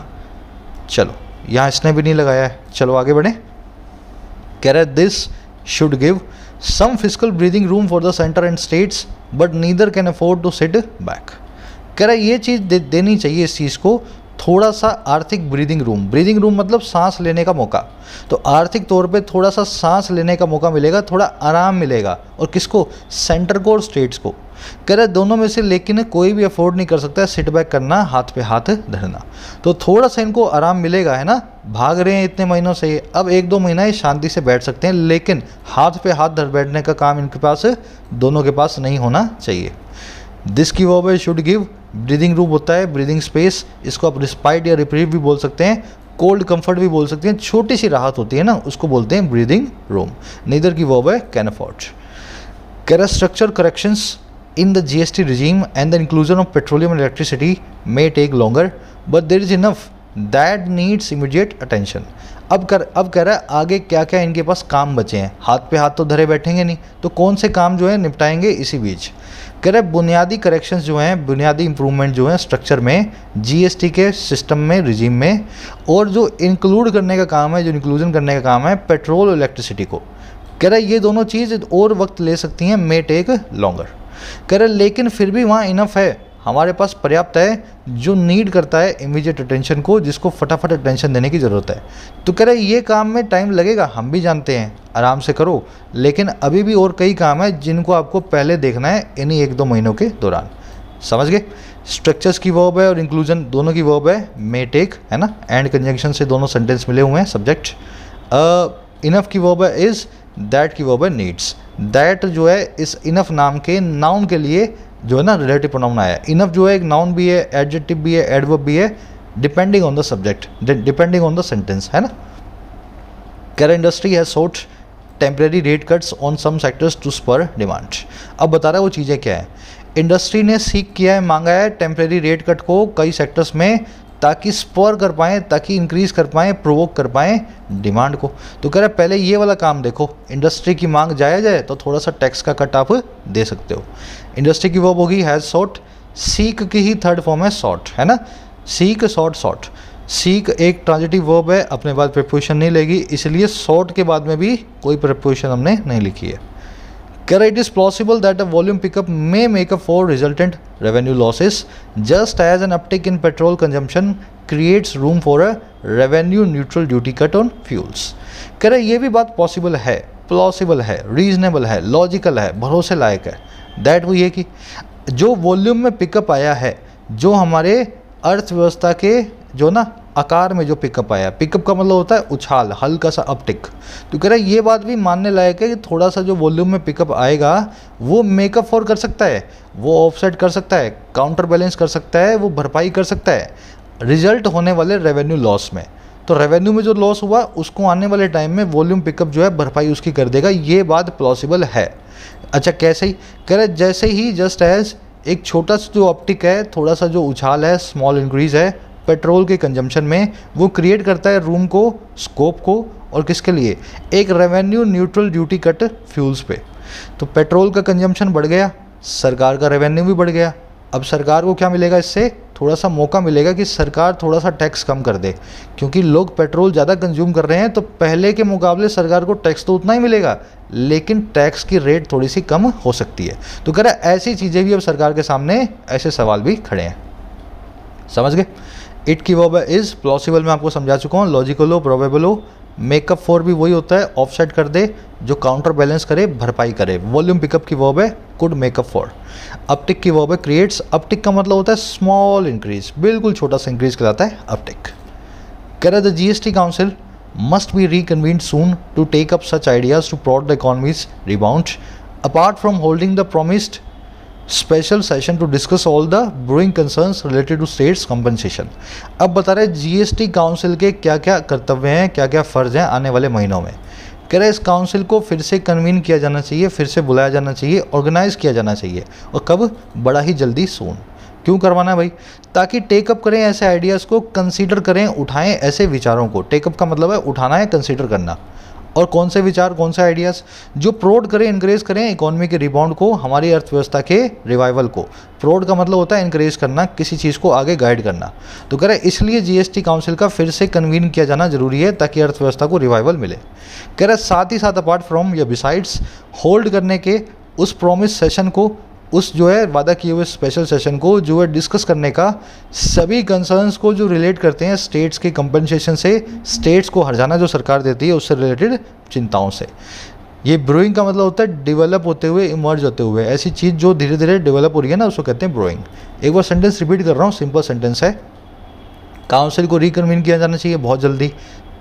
चलो, यहाँ इसने भी नहीं लगाया है, चलो आगे बढ़ें। कह रहा है this should give some physical breathing room for the centre and states but neither can afford to sit back. कह रहा है ये चीज़ देनी चाहिए इस चीज़ को थोड़ा सा आर्थिक ब्रीदिंग रूम मतलब सांस लेने का मौका। तो आर्थिक तौर पे थोड़ा सा सांस लेने का मौका मिलेगा, थोड़ा आराम मिलेगा। और किसको? सेंटर को और स्टेट्स को। कह रहे दोनों में से लेकिन कोई भी अफोर्ड नहीं कर सकता सिट बैक करना, हाथ पे हाथ धरना। तो थोड़ा सा इनको आराम मिलेगा, है ना। भाग रहे हैं इतने महीनों से, अब 1-2 महीना ये शांति से बैठ सकते हैं, लेकिन हाथ पे हाथ धर बैठने का काम इनके पास, दोनों के पास नहीं होना चाहिए। दिस की वर्ब है शुड गिव, ब्रीदिंग रूम होता है ब्रीदिंग स्पेस, इसको आप रिस्पाइट या रिप्रीव भी बोल सकते हैं, कोल्ड कंफर्ट भी बोल सकते हैं, छोटी सी राहत होती है ना, उसको बोलते हैं ब्रीदिंग रूम। नीदर की वर्ब है कैन अफोर्ड। कह structure corrections in the GST regime and the inclusion of petroleum and electricity may take longer but there is enough that needs immediate attention। अब कह रहा है आगे क्या क्या इनके पास काम बचे हैं, हाथ पे हाथ तो धरे बैठेंगे नहीं, तो कौन से काम जो है निपटाएंगे इसी बीच। कह रहा है बुनियादी करेक्शंस जो हैं, बुनियादी इंप्रूवमेंट जो हैं स्ट्रक्चर में, जीएसटी के सिस्टम में, रिजीम में, और जो इंक्लूड करने का काम है, जो इंक्लूजन करने का काम है पेट्रोल और इलेक्ट्रिसिटी को। कह रहा है ये दोनों चीज़ और वक्त ले सकती हैं, मे टेक लॉन्गर। कह रहे लेकिन फिर भी वहाँ इनफ है, हमारे पास पर्याप्त है, जो नीड करता है इमीडिएट अटेंशन को, जिसको फटाफट अटेंशन देने की ज़रूरत है। तो कह रहे ये काम में टाइम लगेगा, हम भी जानते हैं, आराम से करो, लेकिन अभी भी और कई काम है जिनको आपको पहले देखना है इन्हीं 1-2 महीनों के दौरान। समझ गए। स्ट्रक्चर्स की वर्ब है और इंक्लूजन दोनों की वर्ब है मे टेक, है ना, एंड कंजंक्शन से दोनों सेंटेंस मिले हुए हैं सब्जेक्ट। इनफ की वर्ब है इज़, दैट की वर्ब है नीड्स। दैट जो है इस इनफ नाम के नाउन के लिए जो है ना रिलेटिव प्रोनाउन आया है। इनफ जो है एक नाउन भी है, एडजेक्टिव भी है, एडवर्ब भी है, depending on the subject, depending on the sentence, है ना। कह industry has sought temporary rate cuts on some sectors to spur demand. अब बता रहा है वो चीज़ें क्या है। इंडस्ट्री ने सीख किया है, मांगा है टेम्परेरी रेट कट को कई सेक्टर्स में, ताकि स्पर कर पाएँ, ताकि इंक्रीज़ कर पाएँ, प्रोवोक कर पाएँ डिमांड को। तो कह रहा है पहले ये वाला काम देखो, इंडस्ट्री की मांग जायज़ है तो थोड़ा सा टैक्स का कट आप दे सकते हो। इंडस्ट्री की वर्ब होगी हैज़ सॉट, सीक की ही थर्ड फॉर्म है सॉट, है ना। Seek, sought, sought. सीक एक ट्रांजिटिव वर्ब है, अपने बाद प्रीपोजिशन नहीं लेगी, इसलिए सॉट के बाद में भी कोई प्रीपोजिशन हमने नहीं लिखी है। कह रहा it is possible that a volume pickup may make up for resultant revenue losses just as an uptick in petrol consumption creates room for a revenue neutral duty cut on fuels. कह रहे ये भी बात possible है, plausible है, reasonable है, logical है, भरोसे लायक है। दैट वो ये कि जो वॉल्यूम में पिकअप आया है, जो हमारे अर्थव्यवस्था के जो ना आकार में जो पिकअप आया, पिकअप का मतलब होता है उछाल, हल्का सा अपटिक। तो कह रहा है ये बात भी मानने लायक है कि थोड़ा सा जो वॉल्यूम में पिकअप आएगा वो मेकअप फॉर कर सकता है, वो ऑफसेट कर सकता है, काउंटर बैलेंस कर सकता है, वो भरपाई कर सकता है रिजल्ट होने वाले रेवेन्यू लॉस में। तो रेवेन्यू में जो लॉस हुआ उसको आने वाले टाइम में वॉल्यूम पिकअप जो है भरपाई उसकी कर देगा, ये बात प्लॉसिबल है। अच्छा कैसे ही? कह रहे जैसे ही जस्ट एज एक छोटा सा जो अपटिक है, थोड़ा सा जो उछाल है, स्मॉल इंक्रीज़ है पेट्रोल के कंजम्पशन में, वो क्रिएट करता है रूम को, स्कोप को, और किसके लिए? एक revenue neutral duty cut fuels पे। तो पेट्रोल का कंजम्पशन बढ़ गया, सरकार का रेवेन्यू भी बढ़ गया। अब सरकार को क्या मिलेगा इससे? थोड़ा सा मौका मिलेगा कि सरकार थोड़ा सा टैक्स कम कर दे, क्योंकि लोग पेट्रोल ज़्यादा कंज्यूम कर रहे हैं, तो पहले के मुकाबले सरकार को टैक्स तो उतना ही मिलेगा, लेकिन टैक्स की रेट थोड़ी सी कम हो सकती है। तो कह रहा है ऐसी चीज़ें भी अब सरकार के सामने, ऐसे सवाल भी खड़े हैं। समझ गए। इट की वर्ब है इज़, प्लॉसिबल में आपको समझा चुका हूँ, लॉजिकल हो, प्रोबेबल हो। मेकअप फॉर भी वही होता है, ऑफसेट कर दे, जो काउंटर बैलेंस करे, भरपाई करे। वॉल्यूम पिकअप की वर्ब है कुड मेकअप फॉर। अपटिक की वर्ब है क्रिएट्स, अपटिक का मतलब होता है स्मॉल इंक्रीज, बिल्कुल छोटा सा इंक्रीज कहलाता है अपटिक। कह रहा है the GST council must be reconvened soon to take up such ideas to prod the economy's rebound apart from holding the promised special session to discuss all the brewing concerns related to states' compensation. अब बता रहे GST council के क्या क्या कर्तव्य हैं, क्या क्या फ़र्ज़ हैं आने वाले महीनों में। कह रहे इस काउंसिल को फिर से कन्वीन किया जाना चाहिए, फिर से बुलाया जाना चाहिए, ऑर्गेनाइज़ किया जाना चाहिए, और कब, बड़ा ही जल्दी, सून। क्यों करवाना है भाई? ताकि टेकअप करें ऐसे आइडियाज़ को, कंसीडर करें, उठाएं ऐसे विचारों को। टेकअप का मतलब है उठाना है, कंसीडर करना। और कौन से विचार, कौन से आइडियाज़ जो प्रोड करें, इनकरेज करें इकोनॉमी के रिबाउंड को, हमारी अर्थव्यवस्था के रिवाइवल को। प्रोड का मतलब होता है इनकरेज करना, किसी चीज़ को आगे गाइड करना। तो कह रहे इसलिए जीएसटी काउंसिल का फिर से कन्वीन किया जाना जरूरी है ताकि अर्थव्यवस्था को रिवाइवल मिले। कह रहे साथ ही साथ अपार्ट फ्रॉम या बिसाइड्स होल्ड करने के उस प्रॉमिस सेशन को, उस जो है वादा किए हुए स्पेशल सेशन को जो है डिस्कस करने का सभी कंसर्न्स को जो रिलेट करते हैं स्टेट्स के कंपनसेशन से, स्टेट्स को हर्जाना जो सरकार देती है उससे रिलेटेड चिंताओं से। ये ब्रोइंग का मतलब होता है डेवलप होते हुए, इमर्ज होते हुए, ऐसी चीज़ जो धीरे धीरे डेवलप हो रही है ना, उसको कहते हैं ब्रोइंग। एक बार सेंटेंस रिपीट कर रहा हूँ, सिंपल सेंटेंस है। काउंसिल को रिकन्वीन किया जाना चाहिए बहुत जल्दी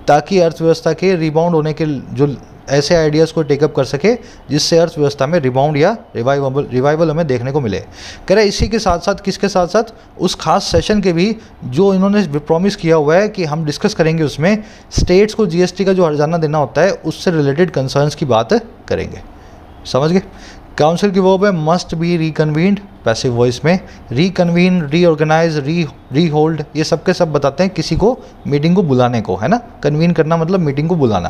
ताकि अर्थव्यवस्था के रिबाउंड होने के जो ऐसे आइडियाज़ को टेकअप कर सके जिससे अर्थव्यवस्था में रिबाउंड या रिवाइवल हमें देखने को मिले। कह रहे इसी के साथ साथ, किसके साथ साथ, उस खास सेशन के भी जो इन्होंने प्रॉमिस किया हुआ है कि हम डिस्कस करेंगे, उसमें स्टेट्स को जीएसटी का जो हर्जाना देना होता है उससे रिलेटेड कंसर्न्स की बात करेंगे। समझ गए? काउंसिल की वर्ब है मस्ट बी रिकन्वीन्ड, पैसिव वॉइस में। रिकन्वीन, रीऑर्गेनाइज, रीहोल्ड, ये सब के सब बताते हैं किसी को मीटिंग को बुलाने को, है ना। कन्वीन करना मतलब मीटिंग को बुलाना।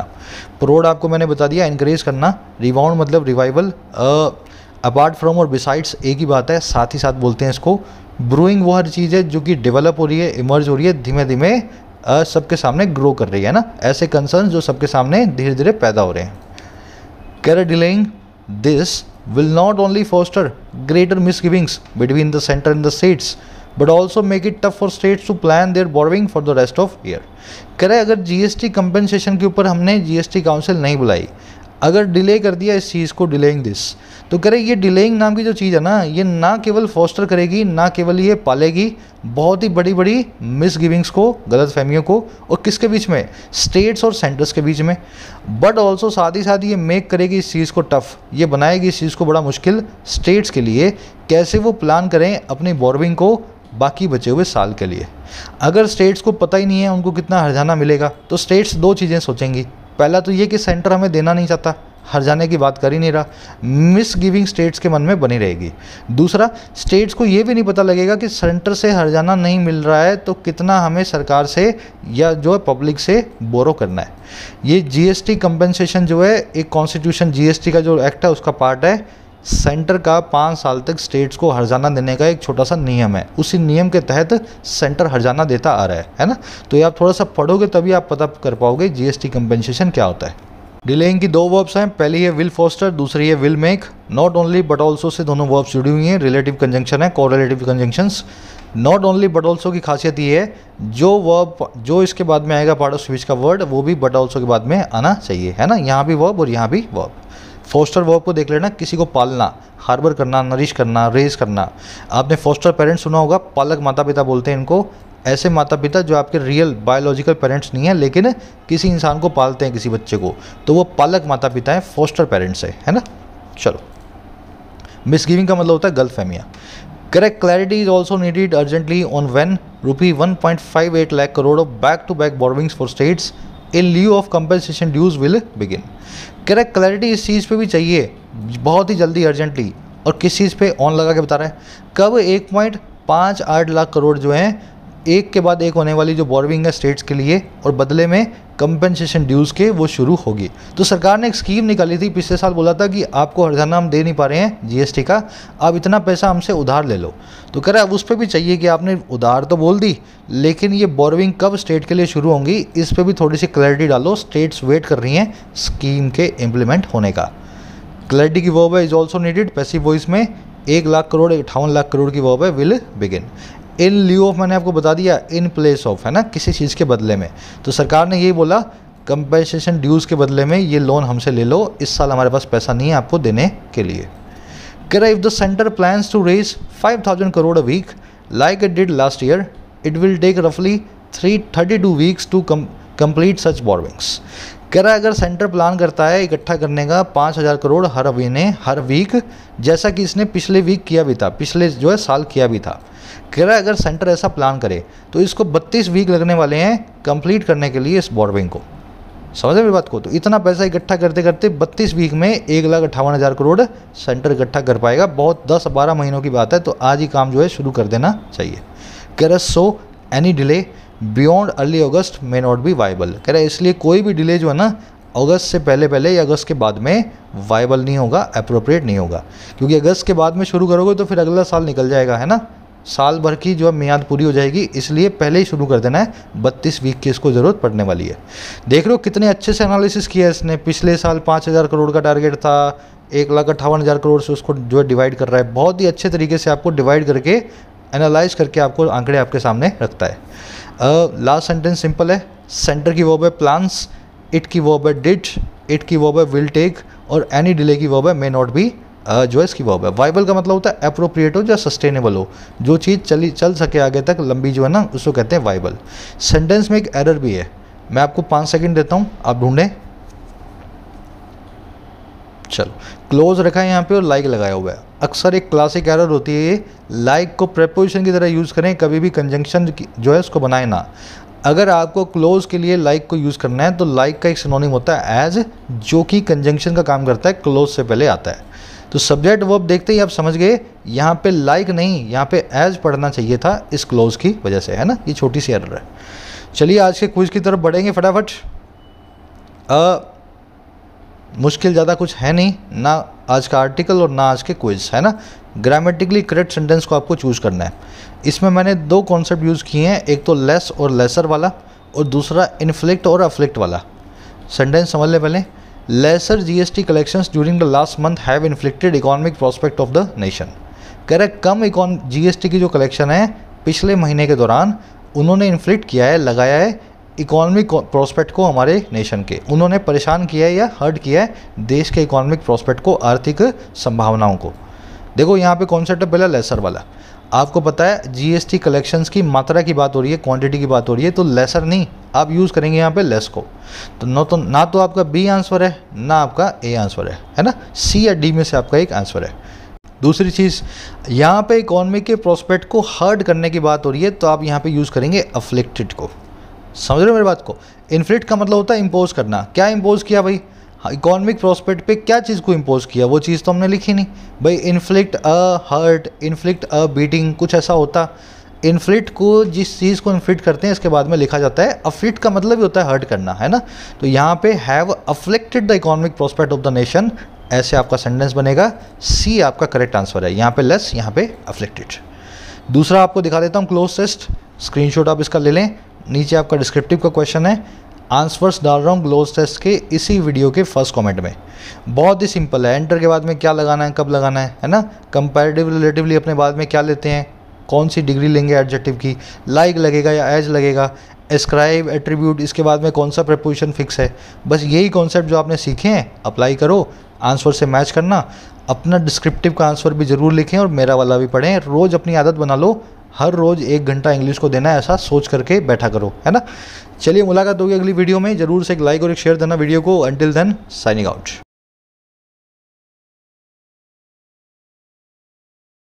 प्रोड आपको मैंने बता दिया, इंकरेज करना। रिबाउंड मतलब रिवाइवल। अपार्ट फ्रॉम और बिसाइड्स एक ही बात है, साथ ही साथ बोलते हैं इसको। ब्रूइंग वो हर चीज़ है जो कि डेवलप हो रही है, इमर्ज हो रही है, धीमे धीमे सबके सामने ग्रो कर रही है ना। ऐसे कंसर्न जो सबके सामने धीरे धीरे पैदा हो रहे हैं। कह रहे delaying this will not only foster greater misgivings between the center and the states but also make it tough for states to plan their borrowing for the rest of year। कह रहे अगर जीएसटी कंपनसेशन के ऊपर हमने GST council नहीं बुलाई, अगर delay कर दिया इस चीज़ को, डिलेइंग दिस, तो कह रहे ये डिलेइंग नाम की जो चीज़ है ना, ये ना केवल फोस्टर करेगी, ना केवल ये पालेगी बहुत ही बड़ी बड़ी मिसगिविंग्स को, गलतफहमियों को, और किसके बीच में, स्टेट्स और सेंटर्स के बीच में, बट ऑल्सो साथ ही साथ ये मेक करेगी इस चीज़ को टफ, ये बनाएगी इस चीज़ को बड़ा मुश्किल स्टेट्स के लिए, कैसे वो प्लान करें अपनी बोरोइंग को बाकी बचे हुए साल के लिए। अगर स्टेट्स को पता ही नहीं है उनको कितना हर्जाना मिलेगा, तो स्टेट्स दो चीज़ें सोचेंगी। पहला तो ये कि सेंटर हमें देना नहीं चाहता, हर्जाने की बात कर ही नहीं रहा, मिस गिविंग स्टेट्स के मन में बनी रहेगी। दूसरा, स्टेट्स को ये भी नहीं पता लगेगा कि सेंटर से हर्जाना नहीं मिल रहा है तो कितना हमें सरकार से या जो है पब्लिक से बोरो करना है। ये जीएसटी कंपनसेशन जो है एक कॉन्स्टिट्यूशन, जीएसटी का जो एक्ट है उसका पार्ट है। सेंटर का 5 साल तक स्टेट्स को हर्जाना देने का एक छोटा सा नियम है, उसी नियम के तहत सेंटर हर्जाना देता आ रहा है ना। तो ये आप थोड़ा सा पढ़ोगे तभी आप पता कर पाओगे जीएसटी कंपनसेशन क्या होता है। डिलेइंग की दो वर्ब्स हैं, पहली है विल फोस्टर, दूसरी है will make. Not only but also say दोनों वर्ब्स जुड़ी हुई हैं, रिलेटिव कंजंक्शन है, correlative conjunctions. Not only but also की खासियत ये है जो वर्ब जो इसके बाद में आएगा पार्ट ऑफ स्पीच का वर्ड, वो भी बट ऑल्सो के बाद में आना चाहिए, है ना। यहाँ भी वर्ब और यहाँ भी वर्ब। फोस्टर वर्ब को देख लेना, किसी को पालना, हार्बर करना, नरिश करना, रेज करना। आपने फोस्टर पेरेंट्स सुना होगा, पालक माता पिता बोलते हैं इनको। ऐसे माता पिता जो आपके रियल बायोलॉजिकल पेरेंट्स नहीं है लेकिन किसी इंसान को पालते हैं, किसी बच्चे को, तो वो पालक माता पिता हैं, फोस्टर पेरेंट्स है ना। चलो, मिसगिविंग का मतलब होता है गलतफहमियाँ। Correct clarity is also needed urgently on when ₹1.58 lakh crore of back to back borrowings for states in lieu of compensation dues will begin. Correct clarity इस चीज़ पे भी चाहिए बहुत ही जल्दी, अर्जेंटली। और किस चीज़ पे ऑन लगा के बता रहे हैं, कब 1.58 लाख करोड़ जो हैं एक के बाद एक होने वाली जो बोरोइंग है स्टेट्स के लिए और बदले में कंपनसेशन ड्यूज़ के, वो शुरू होगी। तो सरकार ने एक स्कीम निकाली थी, पिछले साल बोला था कि आपको हर्जाना हम दे नहीं पा रहे हैं जीएसटी का, आप इतना पैसा हमसे उधार ले लो। तो कह रहा है अब उस पर भी चाहिए कि आपने उधार तो बोल दी, लेकिन ये बोरोइंग कब स्टेट के लिए शुरू होंगी इस पर भी थोड़ी सी क्लैरिटी डालो। स्टेट्स वेट कर रही हैं स्कीम के इम्प्लीमेंट होने का। क्लैरिटी की वर्ब है is also needed, passive voice में। 1 लाख करोड़ 58 लाख करोड़ की वर्ब है will begin. In lieu of मैंने आपको बता दिया, इन प्लेस ऑफ, है ना, किसी चीज़ के बदले में। तो सरकार ने यही बोला कंपनसेशन ड्यूज़ के बदले में ये लोन हमसे ले लो, इस साल हमारे पास पैसा नहीं है आपको देने के लिए। कह रहा है if the centre plans to raise 5,000 crore a week like it did last year, it will take रफली 32 weeks to complete such borrowings. कह रहा है अगर सेंटर प्लान करता है इकट्ठा करने का 5,000 करोड़ हर महीने हर वीक, जैसा कि इसने पिछले वीक किया भी था, पिछले जो है साल किया भी था। कह रहा है अगर सेंटर ऐसा प्लान करे तो इसको 32 वीक लगने वाले हैं कंप्लीट करने के लिए इस बोरोइंग को। समझ मेरी बात को? तो इतना पैसा इकट्ठा करते करते 32 वीक में 1,58,000 करोड़ सेंटर इकट्ठा कर पाएगा। बहुत 10-12 महीनों की बात है, तो आज ही काम जो है शुरू कर देना चाहिए। कह रहा so any delay beyond early August may not be viable. कह रहा है इसलिए कोई भी डिले जो है ना अगस्त से पहले या अगस्त के बाद में वाइबल नहीं होगा, अप्रोप्रिएट नहीं होगा, क्योंकि अगस्त के बाद में शुरू करोगे तो फिर अगला साल निकल जाएगा, है ना, साल भर की जो है मियाद पूरी हो जाएगी, इसलिए पहले ही शुरू कर देना है। 32 वीक की इसको ज़रूरत पड़ने वाली है। देख लो कितने अच्छे से एनालिसिस किया है इसने। पिछले साल 5,000 करोड़ का टारगेट था, 1,58,000 करोड़ से उसको जो है डिवाइड कर रहा है। बहुत ही अच्छे तरीके से आपको डिवाइड करके एनालाइज करके आपको आंकड़े आपके सामने रखता है। लास्ट सेंटेंस सिंपल है, सेंटर की वर्ब है प्लान्स, इट की वर्ब है डिड, इट की वर्ब है विल टेक, और एनी डिले की वर्ब है मे नॉट बी जो है इसकी वर्ब है। वाइबल का मतलब होता है अप्रोप्रिएट हो या सस्टेनेबल हो, जो चीज़ चल सके आगे तक लंबी जो है ना, उसको कहते हैं वाइबल। सेंटेंस में एक एरर भी है, मैं आपको 5 सेकंड देता हूँ, आप ढूंढें। चलो, क्लोज रखा है यहाँ पे और लाइक लगाया हुआ है। अक्सर एक क्लासिक एरर होती है ये, लाइक को प्रेपोजिशन की तरह यूज़ करें, कभी भी कंजंक्शन जो है उसको बनाए ना। अगर आपको क्लोज के लिए लाइक को यूज़ करना है तो लाइक का एक सिनोनिम होता है एज, जो कि कंजंक्शन का काम करता है, क्लोज से पहले आता है। तो सब्जेक्ट वर्ब देखते ही आप समझ गए, यहाँ पे लाइक नहीं, यहाँ पे एज पढ़ना चाहिए था इस क्लोज की वजह से, है ना। ये छोटी सी एरर है। चलिए आज के क्विज की तरफ बढ़ेंगे फटाफट। मुश्किल ज़्यादा कुछ है नहीं, ना आज का आर्टिकल और ना आज के क्विज, है ना। ग्रामेटिकली करेक्ट सेंटेंस को आपको चूज़ करना है। इसमें मैंने 2 कॉन्सेप्ट यूज़ किए हैं, एक तो लेस और लेसर वाला, और दूसरा इन्फ्लिक्ट और अफ्लिक्ट वाला। सेंटेंस समझ ले पहले। Lesser GST collections during the last month have inflicted economic prospect of the nation. कह रहे कम जीएसटी की जो कलेक्शन है पिछले महीने के दौरान उन्होंने इन्फ्लिक्ट किया है, लगाया है इकोनॉमिक प्रोस्पेक्ट को हमारे नेशन के। उन्होंने परेशान किया है या हर्ट किया है देश के इकोनॉमिक प्रोस्पेक्ट को, आर्थिक संभावनाओं को। देखो यहाँ पे कॉन्सेप्ट है पहला लेसर वाला। आपको पता है जीएसटी कलेक्शंस की मात्रा की बात हो रही है, क्वांटिटी की बात हो रही है, तो लेसर नहीं, आप यूज़ करेंगे यहाँ पे लेस को। तो ना तो आपका बी आंसर है ना आपका ए आंसर है ना, सी या डी में से आपका एक आंसर है। दूसरी चीज़, यहाँ पे इकोनॉमी के प्रोस्पेक्ट को हर्ट करने की बात हो रही है, तो आप यहाँ पे यूज़ करेंगे अफ्लिक्टेड को। समझ रहे हो मेरी बात को? इन्फ्लिक्ट का मतलब होता है इम्पोज करना। क्या इम्पोज किया भाई? इकोनॉमिक प्रोस्पेक्ट पे क्या चीज़ को इम्पोज किया, वो चीज़ तो हमने लिखी नहीं भाई। Inflict a hurt, inflict a beating, कुछ ऐसा होता। इन्फ्लिक्ट को जिस चीज़ को इन्फ्लिक्ट करते हैं इसके बाद में लिखा जाता है। अफ्लिक्ट का मतलब ही होता है हर्ट करना, है ना। तो यहाँ पे have afflicted the economic prospect of the nation, ऐसे आपका सेंटेंस बनेगा। सी आपका करेक्ट आंसर है। यहाँ पे लेस, यहाँ पे अफ्लिक्टेड। दूसरा आपको दिखा देता हूँ क्लोज टेस्ट, स्क्रीनशॉट आप इसका ले लें। नीचे आपका डिस्क्रिप्टिव का क्वेश्चन है, आंसर्स डाल रहा हूँ क्लोज टेस्ट के इसी वीडियो के फर्स्ट कमेंट में। बहुत ही सिंपल है। एंटर के बाद में क्या लगाना है, कब लगाना है ना। कंपैरेटिव रिलेटिवली अपने बाद में क्या लेते हैं, कौन सी डिग्री लेंगे एडजेक्टिव की, लाइक लगेगा या एज लगेगा, एस्क्राइब, एट्रीब्यूट, इसके बाद में कौन सा प्रीपोजिशन फिक्स है। बस यही कॉन्सेप्ट जो आपने सीखे हैं अप्लाई करो, आंसर से मैच करना। अपना डिस्क्रिप्टिव का आंसर भी ज़रूर लिखें और मेरा वाला भी पढ़ें। रोज़ अपनी आदत बना लो, हर रोज़ 1 घंटा इंग्लिश को देना है, ऐसा सोच करके बैठा करो, है ना। चलिए मुलाकात होगी अगली वीडियो में। ज़रूर से एक लाइक और एक शेयर देना वीडियो को। Until then signing out.